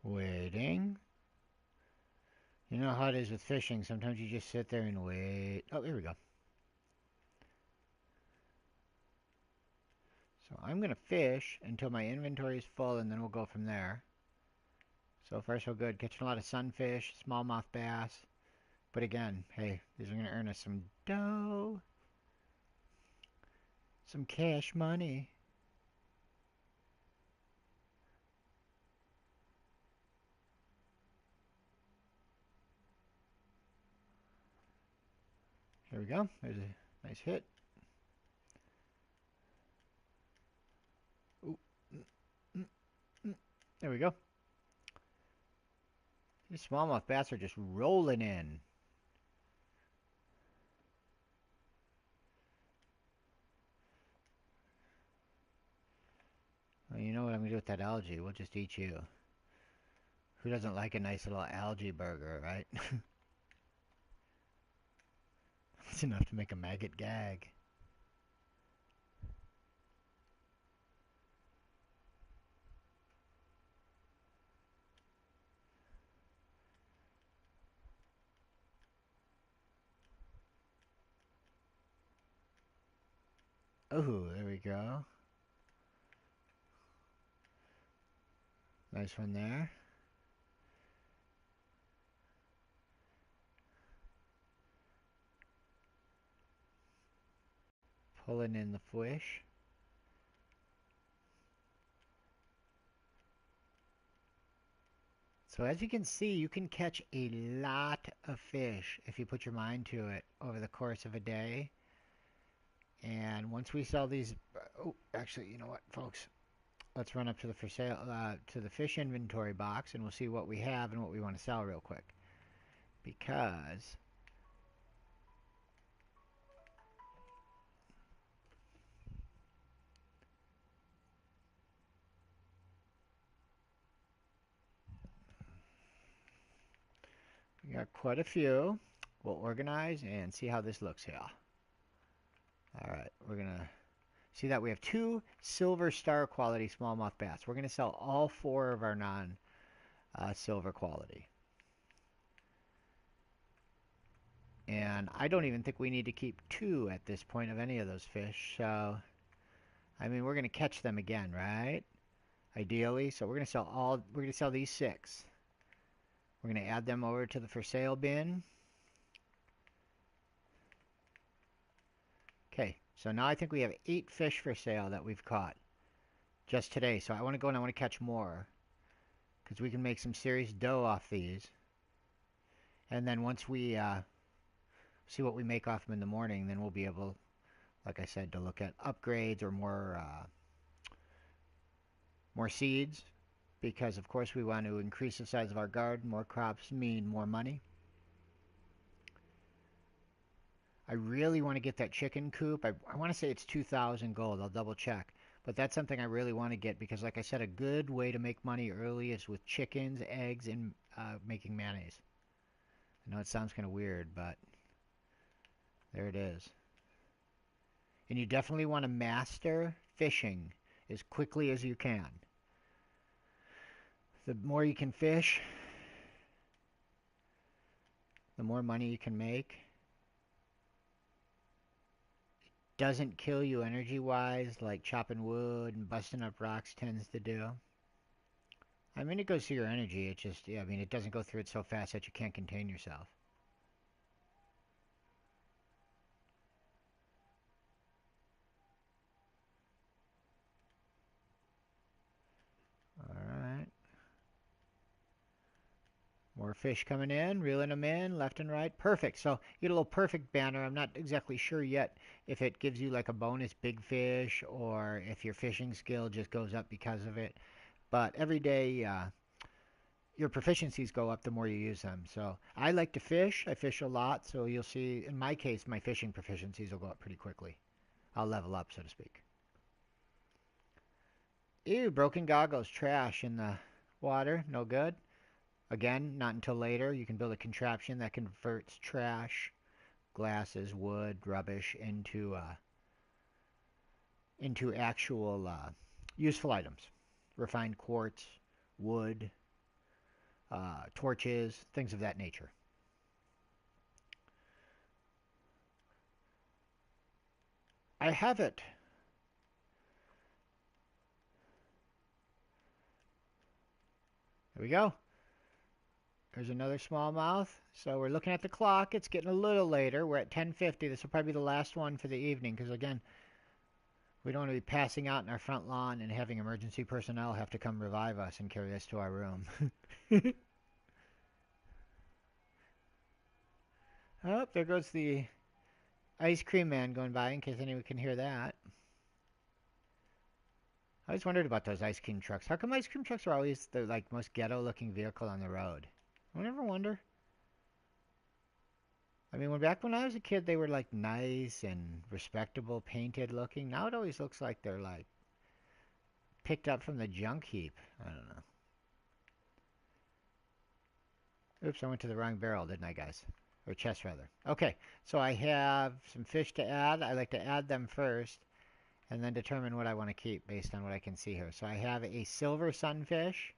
Waiting. You know how it is with fishing. Sometimes you just sit there and wait. Oh, here we go. So I'm going to fish until my inventory is full, and then we'll go from there. So far, so good. Catching a lot of sunfish, smallmouth bass. But again, hey, these are going to earn us some dough. Some cash money. Here we go. There's a nice hit. Ooh. Mm, mm. There we go. These smallmouth bass are just rolling in. Well, you know what I'm going to do with that algae? We'll just eat you. Who doesn't like a nice little algae burger, right? It's enough to make a maggot gag. Oh, there we go. Nice one there. Pulling in the fish. So as you can see, you can catch a lot of fish if you put your mind to it over the course of a day. And once we sell these, oh, actually, you know what, folks? Let's run up to the for sale to the fish inventory box, and we'll see what we have and what we want to sell real quick. Because we got quite a few. We'll organize and see how this looks here. All right, we're gonna see that we have 2 silver star quality smallmouth bass. We're gonna sell all 4 of our non silver quality. And I don't even think we need to keep 2 at this point of any of those fish. So, I mean, we're going to catch them again, right? Ideally. So we're going to sell these 6. We're going to add them over to the for sale bin. Okay, so now I think we have 8 fish for sale that we've caught just today. So I want to go and I want to catch more because we can make some serious dough off these. And then once we see what we make off them in the morning, then we'll be able, like I said, to look at upgrades or more seeds, because of course we want to increase the size of our garden. More crops mean more money. I really want to get that chicken coop. I want to say it's 2,000 gold. I'll double check. But that's something I really want to get because, like I said, a good way to make money early is with chickens, eggs, and making mayonnaise. I know it sounds kind of weird, but there it is. And you definitely want to master fishing as quickly as you can. The more you can fish, the more money you can make. Doesn't kill you energy wise like chopping wood and busting up rocks tends to do. I mean, it goes through your energy. It just, yeah, I mean, it doesn't go through it so fast that you can't contain yourself. All right. More fish coming in, reeling them in left and right. Perfect. So you get a little perfect banner. I'm not exactly sure yet if it gives you like a bonus big fish or if your fishing skill just goes up because of it. But every day, your proficiencies go up the more you use them. So I like to fish. I fish a lot. So you'll see, in my case, my fishing proficiencies will go up pretty quickly. I'll level up, so to speak. Ew, broken goggles, trash in the water. No good. Again, not until later. You can build a contraption that converts trash, glasses, wood, rubbish into actual useful items. Refined quartz, wood, torches, things of that nature. I have it. There we go. There's another smallmouth. So we're looking at the clock. It's getting a little later. We're at 10:50. This will probably be the last one for the evening because, again, we don't want to be passing out in our front lawn and having emergency personnel have to come revive us and carry us to our room. Oh, there goes the ice cream man going by in case anyone can hear that. I always wondered about those ice cream trucks. How come ice cream trucks are always the like most ghetto looking vehicle on the road? I never wonder. I mean, back when I was a kid, they were like nice and respectable, painted looking. Now it always looks like they're like picked up from the junk heap. I don't know. Oops, I went to the wrong barrel, didn't I, guys? Or chest, rather. Okay, so I have some fish to add. I like to add them first and then determine what I want to keep based on what I can see here. So I have a silver sunfish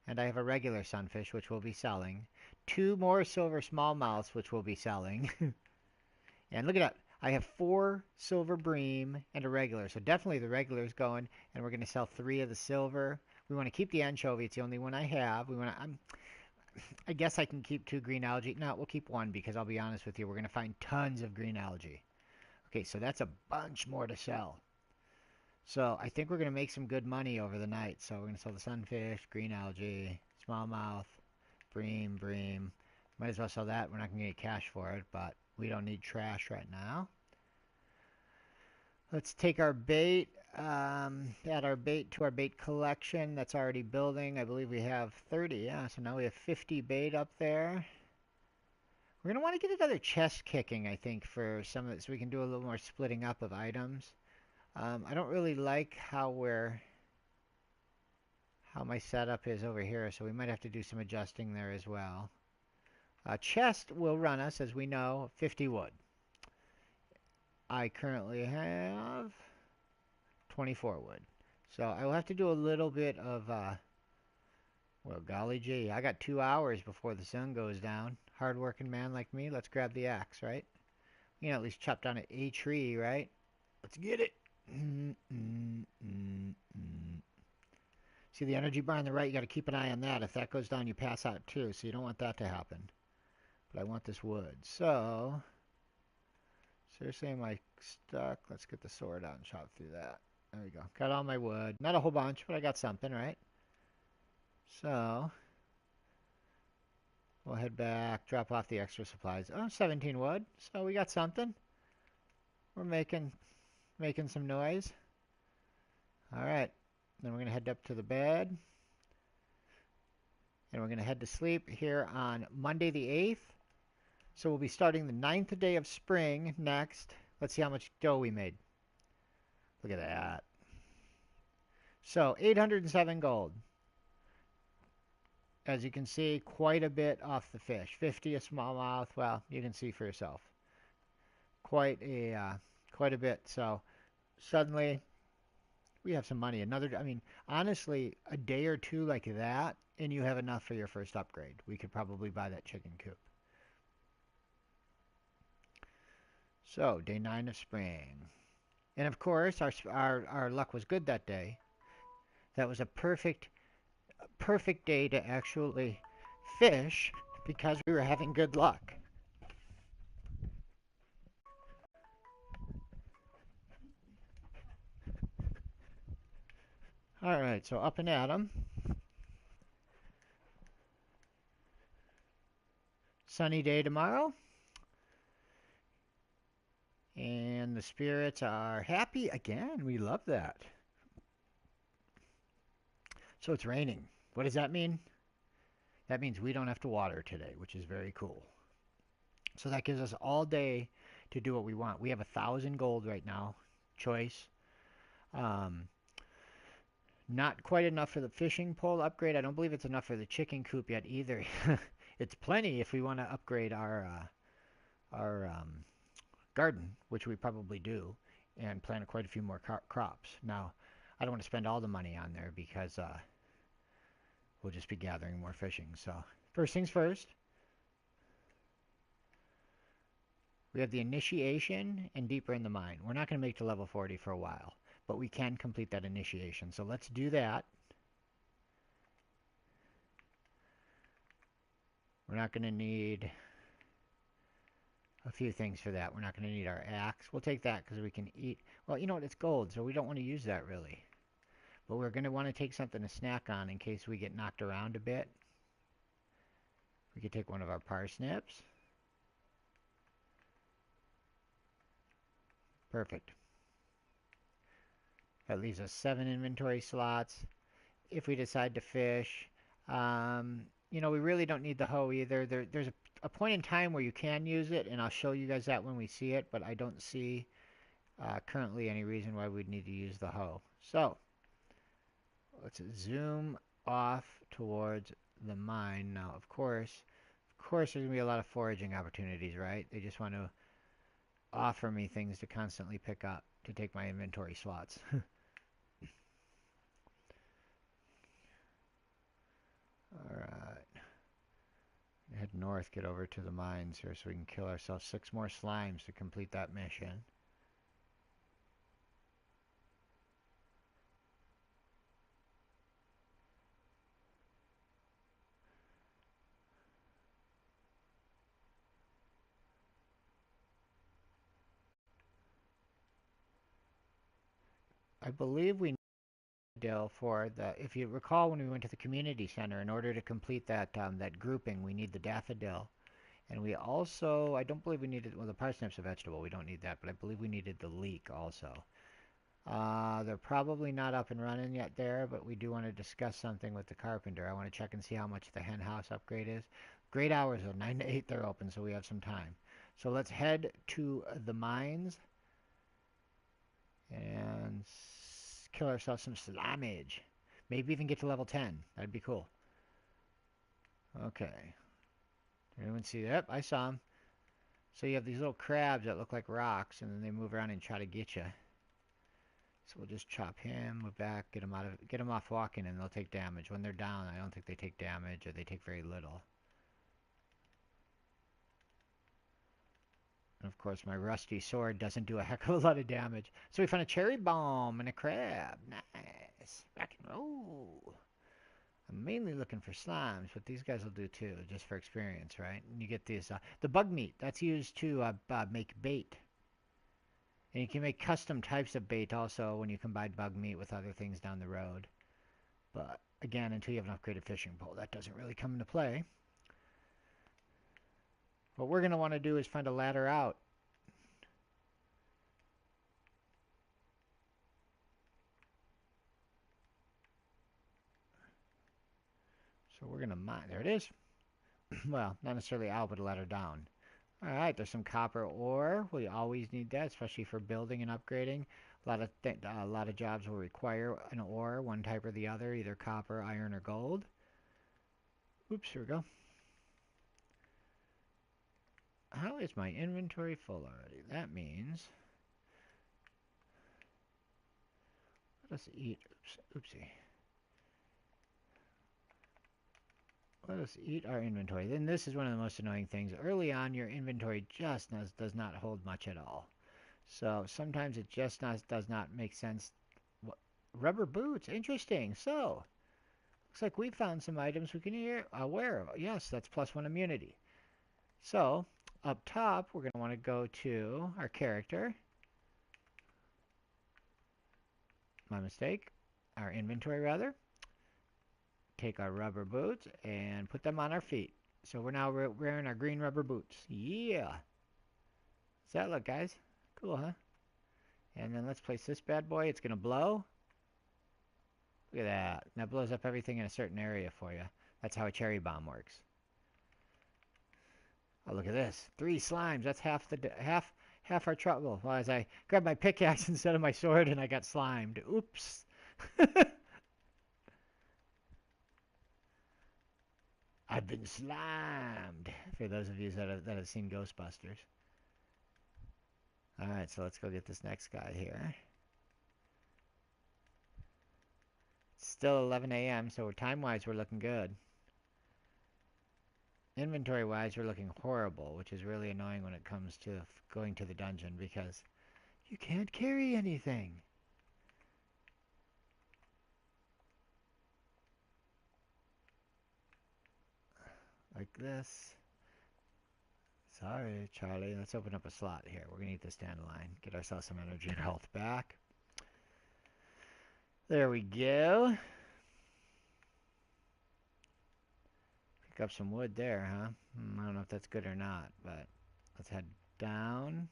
and I have a regular sunfish, which we'll be selling. 2 more silver smallmouths, which we'll be selling. And look at that. I have 4 silver bream and a regular. So definitely the regular is going, and we're going to sell 3 of the silver. We want to keep the anchovy. It's the only one I have. I guess I can keep 2 green algae. No, we'll keep 1 because I'll be honest with you, we're going to find tons of green algae. Okay, so that's a bunch more to sell. So I think we're going to make some good money over the night. So we're going to sell the sunfish, green algae, smallmouth, bream. Might as well sell that. We're not going to get cash for it, but we don't need trash right now. Let's take our bait, add our bait to our bait collection that's already building. I believe we have 30, yeah, so now we have 50 bait up there. We're going to want to get another chest kicking, I think, for some of it, so we can do a little more splitting up of items. I don't really like how my setup is over here, so we might have to do some adjusting there as well. Chest will run us, as we know, 50 wood. I currently have 24 wood. So I will have to do a little bit of, well, golly gee, I got 2 hours before the sun goes down. Hard-working man like me, let's grab the axe, right? You know, at least chop down a tree, right? Let's get it. See the energy bar on the right? You got to keep an eye on that. If that goes down, you pass out too, so you don't want that to happen. But I want this wood. So, seriously, am I stuck? Let's get the sword out and chop through that. There we go. Got all my wood. Not a whole bunch, but I got something, right? So, we'll head back, drop off the extra supplies. Oh, 17 wood. So we got something. We're making some noise. All right. Then we're going to head up to the bed. And we're going to head to sleep here on Monday the 8th. So we'll be starting the 9th day of spring next. Let's see how much dough we made. Look at that. So 807 gold. As you can see, quite a bit off the fish. 50 a smallmouth. Well, you can see for yourself. Quite a bit. So suddenly we have some money. Honestly, a day or two like that, and you have enough for your first upgrade. We could probably buy that chicken coop. So, day 9 of spring. And of course, our luck was good that day. That was a perfect day to actually fish because we were having good luck. All right, so up and at 'em. Sunny day tomorrow. And the spirits are happy again. We love that. So it's raining. What does that mean? That means we don't have to water today, which is very cool. So that gives us all day to do what we want. We have 1,000 gold right now. Choice. Not quite enough for the fishing pole upgrade. I don't believe it's enough for the chicken coop yet either. It's plenty if we want to upgrade our garden, which we probably do, and plant quite a few more crops. Now, I don't want to spend all the money on there because we'll just be gathering more fishing. So, first things first, we have the initiation and deeper in the mine. We're not going to make to level 40 for a while, but we can complete that initiation. So let's do that. We're not going to need a few things for that. We're not going to need our axe. We'll take that because we can eat. Well, you know what? It's gold, so we don't want to use that really. But we're going to want to take something to snack on in case we get knocked around a bit. We could take one of our parsnips. Perfect. That leaves us 7 inventory slots. If we decide to fish, you know, we really don't need the hoe either. There's a point in time where you can use it, and I'll show you guys that when we see it, but I don't see currently any reason why we'd need to use the hoe. So, let's zoom off towards the mine. Now, of course, there's going to be a lot of foraging opportunities, right? They just want to offer me things to constantly pick up to take my inventory slots. Alright. Head Head north, get over to the mines here so we can kill ourselves 6 more slimes to complete that mission. I believe we Dill for the, if you recall when we went to the community center, in order to complete that grouping, we need the daffodil. And we also, I don't believe we needed, well, the parsnip's a vegetable, we don't need that, but I believe we needed the leek also. They're probably not up and running yet there, but we do want to discuss something with the carpenter. I want to check and see how much the hen house upgrade is. Great hours though, 9 to 8 they're open, so we have some time. So let's head to the mines and kill ourselves some slamage. Maybe even get to level 10. That'd be cool. Okay. Did anyone see that? Yep, I saw them. So you have these little crabs that look like rocks, and then they move around and try to get you. So we'll just chop him, move back, get them off walking, and they'll take damage. When they're down, I don't think they take damage, or they take very little. And of course, my rusty sword doesn't do a heck of a lot of damage. So we found a cherry bomb and a crab. Nice. Rock and roll. I'm mainly looking for slimes, but these guys will do too, just for experience, right? And you get these, the bug meat, that's used to make bait. And you can make custom types of bait also when you combine bug meat with other things down the road. But again, until you have an upgraded fishing pole, that doesn't really come into play. What we're going to want to do is find a ladder out. So we're going to mine. There it is. Well, not necessarily out, but a ladder down. All right, there's some copper ore. We always need that, especially for building and upgrading. A lot of jobs will require an ore, one type or the other, either copper, iron, or gold. Oops, here we go. How is my inventory full already? That means let us eat. Oops, oopsie. Let us eat our inventory. Then this is one of the most annoying things. Early on, your inventory just does not hold much at all. So sometimes it just does not make sense. What, rubber boots, interesting. So looks like we found some items we can wear. Yes, that's +1 immunity. So up top, we're going to want to go to our character. My mistake. Our inventory, rather. Take our rubber boots and put them on our feet. So we're now wearing our green rubber boots. Yeah. Does that look, guys? Cool, huh? And then let's place this bad boy. It's going to blow. Look at that. And that blows up everything in a certain area for you. That's how a cherry bomb works. Oh, look at this. 3 slimes. That's half our trouble. Well, as I grabbed my pickaxe instead of my sword and I got slimed. Oops. I've been slimed. For those of you that have seen Ghostbusters. Alright, so let's go get this next guy here. It's still 11 a.m., so time-wise we're looking good. Inventory-wise we're looking horrible, which is really annoying when it comes to going to the dungeon because you can't carry anything. Like this. Sorry, Charlie. Let's open up a slot here. We're going to eat this dandelion. Get ourselves some energy and health back. There we go. Pick up some wood there, huh? I don't know if that's good or not, but let's head down.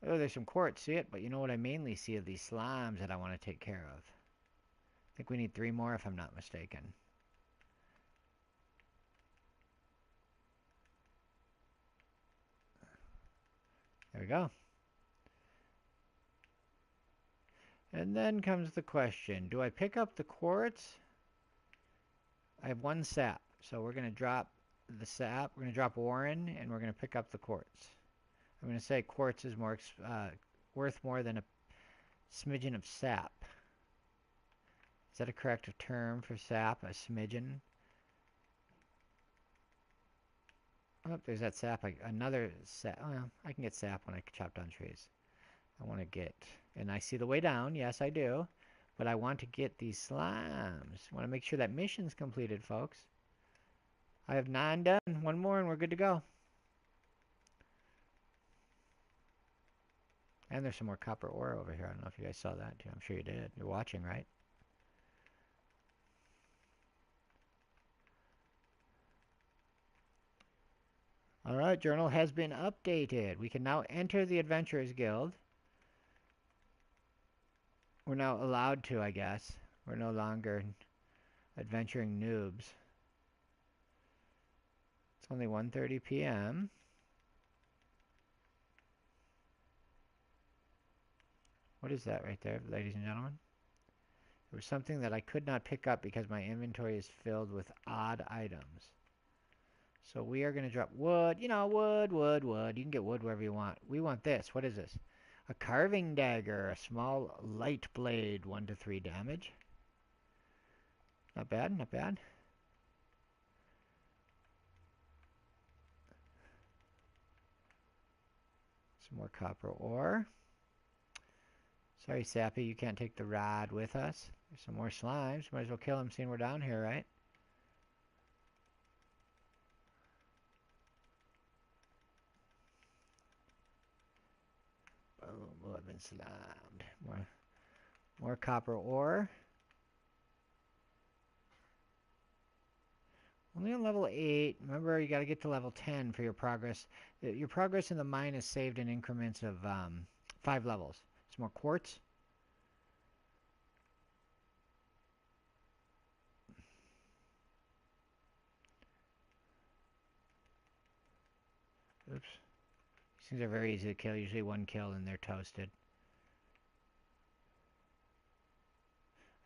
Oh, there's some quartz. See it? But you know what I mainly see are these slimes that I want to take care of. I think we need 3 more if I'm not mistaken. There we go. And then comes the question, do I pick up the quartz? I have 1 sap, so we're going to drop the sap, we're going to drop Warren, and we're going to pick up the quartz. I'm going to say quartz is worth more than a smidgen of sap. Is that a correct term for sap, a smidgen? Oh, there's that sap. Another sap. Oh, well, I can get sap when I chop down trees. I want to get, and I see the way down. Yes, I do. But I want to get these slimes. I want to make sure that mission's completed, folks. I have 9 done. One more and we're good to go. And there's some more copper ore over here. I don't know if you guys saw that too. I'm sure you did. You're watching, right? All right, journal has been updated. We can now enter the Adventurers Guild. We're now allowed to, I guess. We're no longer adventuring noobs. It's only 1:30 p.m. What is that right there, ladies and gentlemen? It was something that I could not pick up because my inventory is filled with odd items. So we are going to drop wood. You know, wood, wood, wood. You can get wood wherever you want. We want this. What is this? A carving dagger. A small light blade. 1 to 3 damage. Not bad, not bad. Some more copper ore. Sorry, Sappy, you can't take the rod with us. There's some more slimes. Might as well kill them seeing we're down here, right? Boom, oh, I've been slammed. More copper ore. Only on level 8. Remember, you got to get to level 10 for your progress. Your progress in the mine is saved in increments of 5 levels. Some more quartz. Oops. These things are very easy to kill. Usually 1 kill and they're toasted.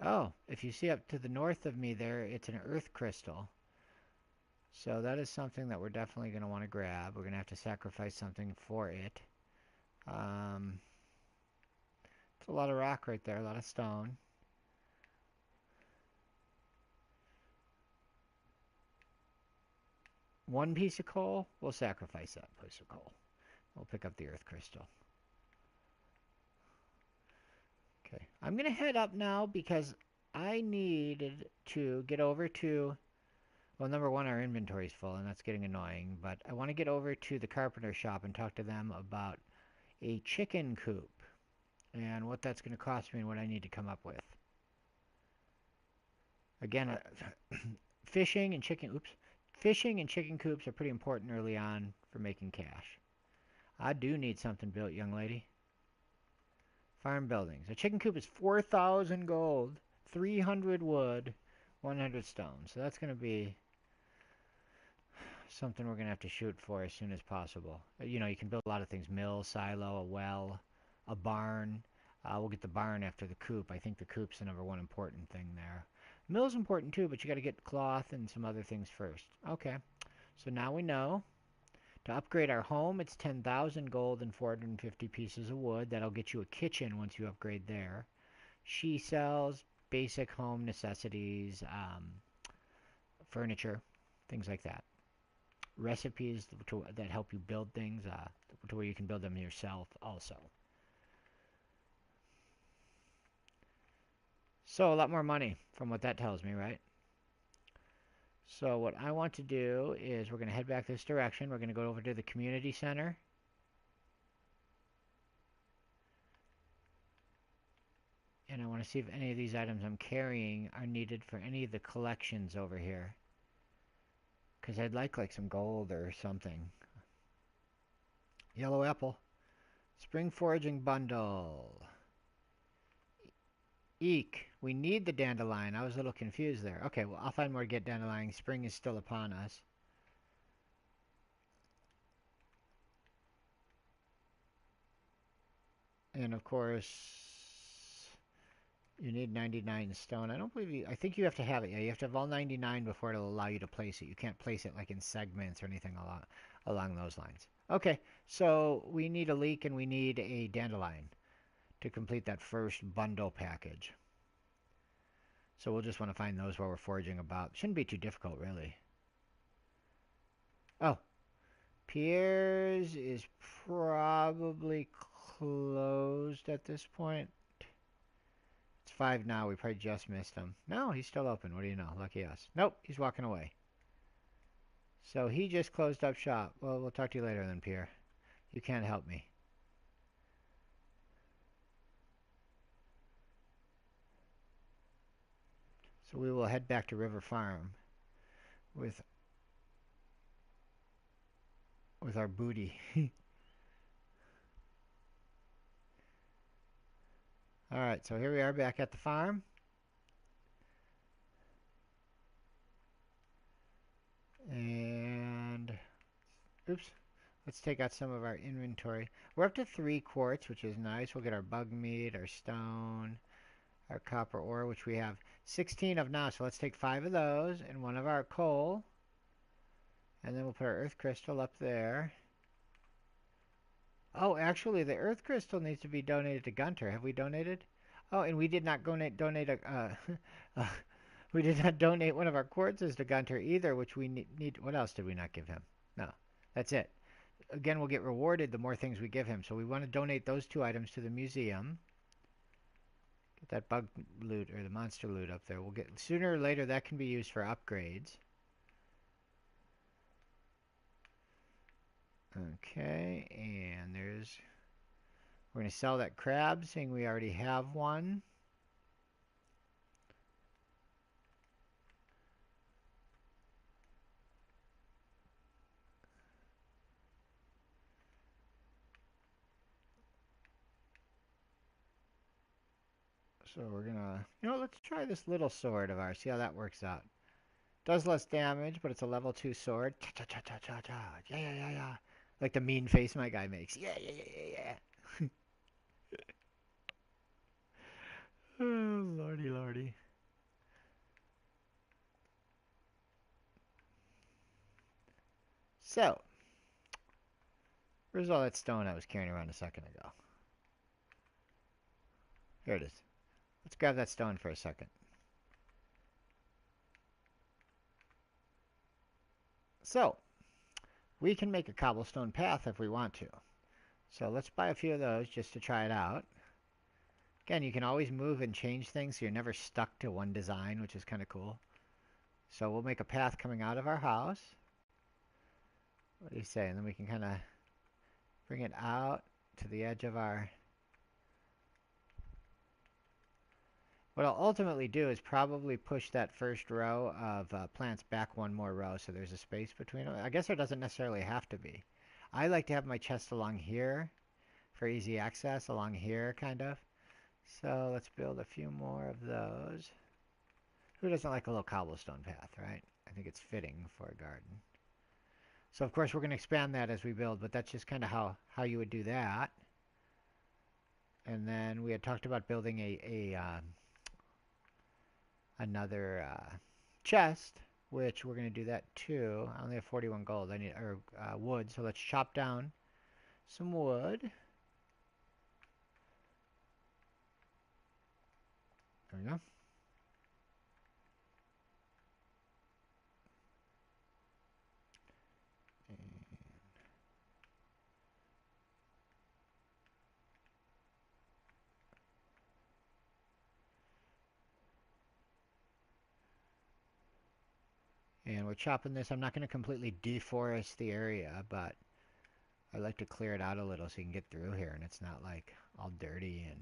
Oh, if you see up to the north of me there, it's an earth crystal. So that is something that we're definitely going to want to grab. We're going to have to sacrifice something for it. It's a lot of rock right there, a lot of stone. One piece of coal, we'll sacrifice that piece of coal. We'll pick up the earth crystal. Okay, I'm going to head up now because I needed to get over to, well, number one, our inventory is full and that's getting annoying, but I want to get over to the carpenter shop and talk to them about a chicken coop and what that's going to cost me and what I need to come up with. Again, fishing and chicken coops are pretty important early on for making cash. I do need something built, young lady. Farm buildings. A chicken coop is 4,000 gold, 300 wood, 100 stone. So that's going to be something we're going to have to shoot for as soon as possible. You know, you can build a lot of things. Mill, silo, a well, a barn. We'll get the barn after the coop. I think the coop's the number one important thing there. Mill's important too, but you got to get cloth and some other things first. Okay, so now we know. To upgrade our home, it's 10,000 gold and 450 pieces of wood. That'll get you a kitchen once you upgrade there. She sells basic home necessities, furniture, things like that. Recipes that help you build things, to where you can build them yourself also. So a lot more money from what that tells me, right? So what I want to do is we're going to head back this direction. We're going to go over to the community center. And I want to see if any of these items I'm carrying are needed for any of the collections over here. Because I'd like some gold or something. Yellow apple. Spring foraging bundle. Eek. We need the dandelion. I was a little confused there. Okay, well, I'll find more to get dandelion. Spring is still upon us. And of course, you need 99 stone. I don't believe you... I think you have to have it. Yeah, you have to have all 99 before it'll allow you to place it. You can't place it like in segments or anything along those lines. Okay, so we need a leek and we need a dandelion to complete that first bundle package. So we'll just want to find those while we're foraging about. Shouldn't be too difficult, really. Oh, Pierre's is probably closed at this point. It's 5 now. We probably just missed him. No, he's still open. What do you know? Lucky us. Nope, he's walking away. So he just closed up shop. Well, we'll talk to you later then, Pierre. You can't help me. So we will head back to River Farm with our booty. All right, so here we are back at the farm. And oops, let's take out some of our inventory. We're up to 3 quartz, which is nice. We'll get our bug meat, our stone, our copper ore, which we have 16 of now. So let's take 5 of those and 1 of our coal. And then we'll put our earth crystal up there. Oh, actually, the earth crystal needs to be donated to Gunter. Have we donated? Oh, and we did not donate a. We did not donate one of our quartzes to Gunter either, which we need. What else did we not give him? No, that's it. Again, we'll get rewarded the more things we give him. So we want to donate those 2 items to the museum. Get that bug loot or the monster loot up there. We'll get sooner or later that can be used for upgrades. Okay, and we're going to sell that crab, seeing we already have one. So we're gonna, let's try this little sword of ours, see how that works out. Does less damage, but it's a level 2 sword. Cha cha cha cha cha cha. Yeah, yeah, yeah, yeah. Like the mean face my guy makes. Yeah, yeah, yeah, yeah, yeah. Oh, lordy, lordy. So, where's all that stone I was carrying around a second ago? Here it is. Let's grab that stone for a second. So, we can make a cobblestone path if we want to. So let's buy a few of those just to try it out. Again, you can always move and change things so you're never stuck to one design, which is kind of cool. So we'll make a path coming out of our house. What do you say? And then we can kind of bring it out to the edge of our... What I'll ultimately do is probably push that first row of plants back 1 more row so there's a space between them. I guess there doesn't necessarily have to be. I like to have my chest along here for easy access, along here kind of. So let's build a few more of those. Who doesn't like a little cobblestone path, right? I think it's fitting for a garden. So of course we're going to expand that as we build, but that's just kind of how you would do that. And then we had talked about building another chest, which we're going to do that too. I only have 41 gold. I need wood, so let's chop down some wood. There we go. And we're chopping this. I'm not going to completely deforest the area, but I like to clear it out a little so you can get through here and it's not like all dirty and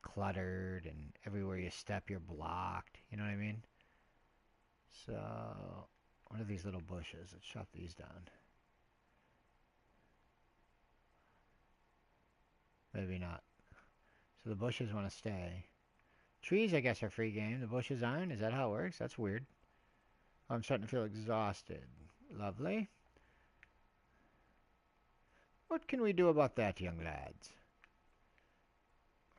cluttered and everywhere you step you're blocked. You know what I mean? So, what are these little bushes? Let's chop these down. Maybe not. So the bushes want to stay. Trees, I guess, are free game. The bushes aren't? Is that how it works? That's weird. I'm starting to feel exhausted. Lovely. What can we do about that, young lads?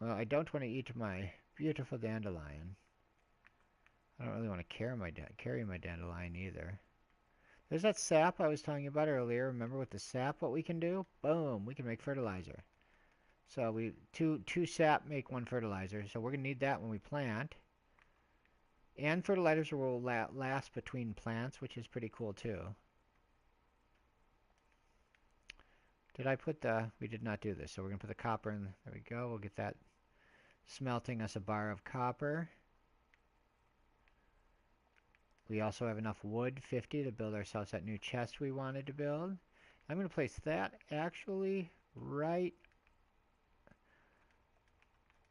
Well, I don't want to eat my beautiful dandelion. I don't really want to carry my dandelion either. There's that sap I was telling you about earlier. Remember with the sap what we can do? Boom, we can make fertilizer. So we two sap make 1 fertilizer. So we're going to need that when we plant. And fertilizer will last between plants, which is pretty cool too. Did I put the... We did not do this, so we're going to put the copper in. There we go. We'll get that smelting us a bar of copper. We also have enough wood, 50, to build ourselves that new chest we wanted to build. I'm going to place that actually right,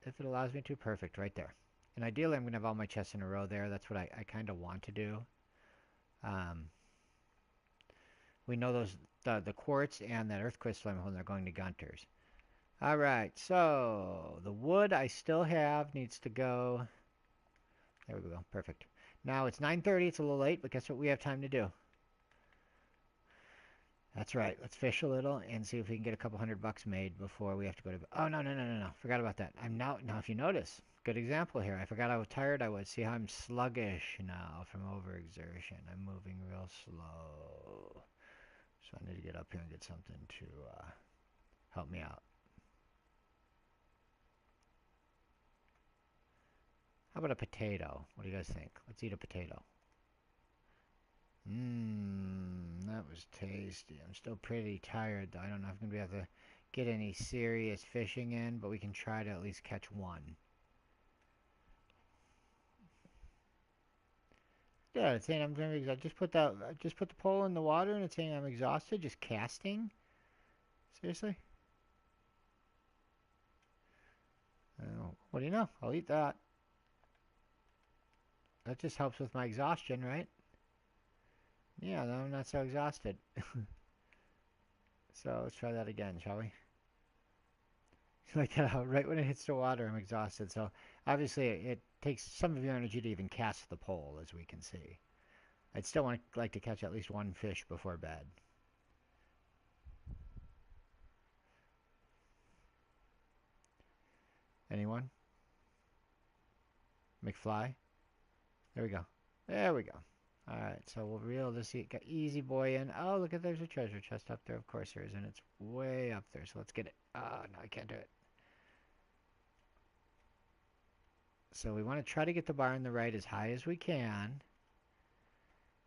if it allows me to, perfect, right there. And ideally I'm going to have all my chests in a row there. That's what I kind of want to do. We know those the quartz and that earth crystal I'm holding are going to Gunter's. Alright, so the wood I still have needs to go. There we go, perfect. Now it's 9:30, it's a little late, but guess what we have time to do? That's right. Let's fish a little and see if we can get a couple $100 made before we have to go to bed. Oh, no. Forgot about that. I'm now if you notice, good example here. I forgot how tired I was. See how I'm sluggish now from overexertion. I'm moving real slow. So I need to get up here and get something to help me out. How about a potato? What do you guys think? Let's eat a potato. That was tasty. I'm still pretty tired though. I don't know if I'm going to be able to get any serious fishing in, but we can try to at least catch one. Yeah, it's saying I'm going to be exhausted. Just put the pole in the water and it's saying I'm exhausted. Just casting? Seriously? What do you know? I'll eat that. That just helps with my exhaustion, right? Yeah, then I'm not so exhausted. So let's try that again, shall we? Like that, right when it hits the water, I'm exhausted. So obviously it takes some of your energy to even cast the pole, as we can see. I'd still like to catch at least one fish before bed. Anyone? McFly? There we go. There we go. Alright, so we'll reel this easy boy in. Oh, look at there's a treasure chest up there. Of course there is, and it's way up there. So let's get it. Oh, no, I can't do it. So we want to try to get the bar on the right as high as we can.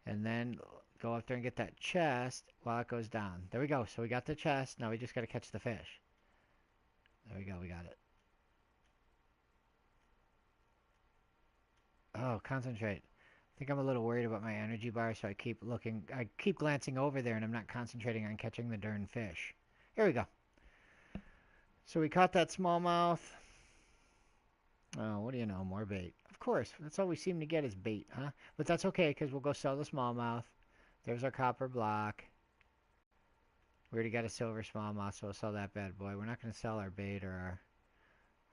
And then go up there and get that chest while it goes down. There we go. So we got the chest. Now we just got to catch the fish. There we go. We got it. Oh, concentrate. I think I'm a little worried about my energy bar, so I keep glancing over there, and I'm not concentrating on catching the darn fish. Here we go. So we caught that smallmouth. Oh, what do you know? More bait. Of course. That's all we seem to get is bait, huh? But that's okay, because we'll go sell the smallmouth. There's our copper block. We already got a silver smallmouth, so we'll sell that bad boy. We're not going to sell our bait or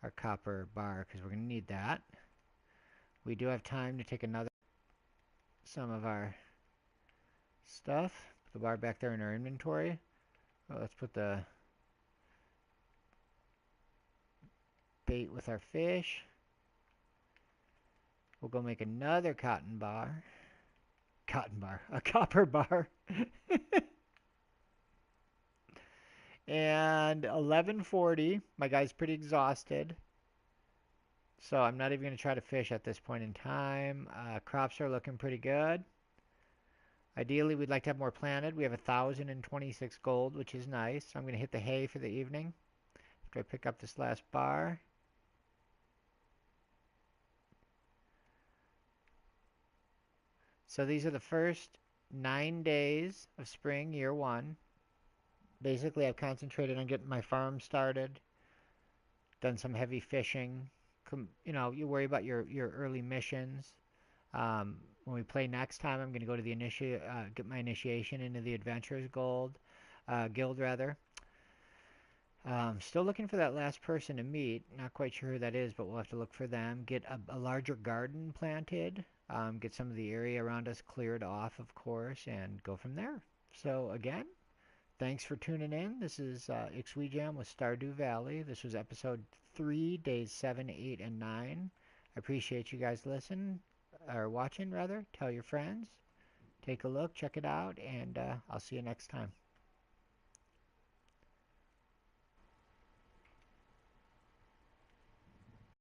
our copper bar, because we're going to need that. We do have time to take some of our stuff. Put the bar back there in our inventory. Well, let's put the bait with our fish. We'll go make another a copper bar. And 11:40, my guy's pretty exhausted. So I'm not even going to try to fish at this point in time. Crops are looking pretty good. Ideally, we'd like to have more planted. We have 1,026 gold, which is nice. I'm going to hit the hay for the evening after I pick up this last bar. So these are the first 9 days of spring, year one. Basically, I've concentrated on getting my farm started, done some heavy fishing. You worry about your early missions. When we play next time, I'm going to go to the get my initiation into the Adventurers Guild rather. Still looking for that last person to meet. Not quite sure who that is, but we'll have to look for them. Get a larger garden planted. Get some of the area around us cleared off, of course, and go from there. So again, thanks for tuning in. This is Ixweejam with Stardew Valley. This was episode 3, days 7, 8, and 9. I appreciate you guys watching rather. Tell your friends. Take a look, check it out, and I'll see you next time.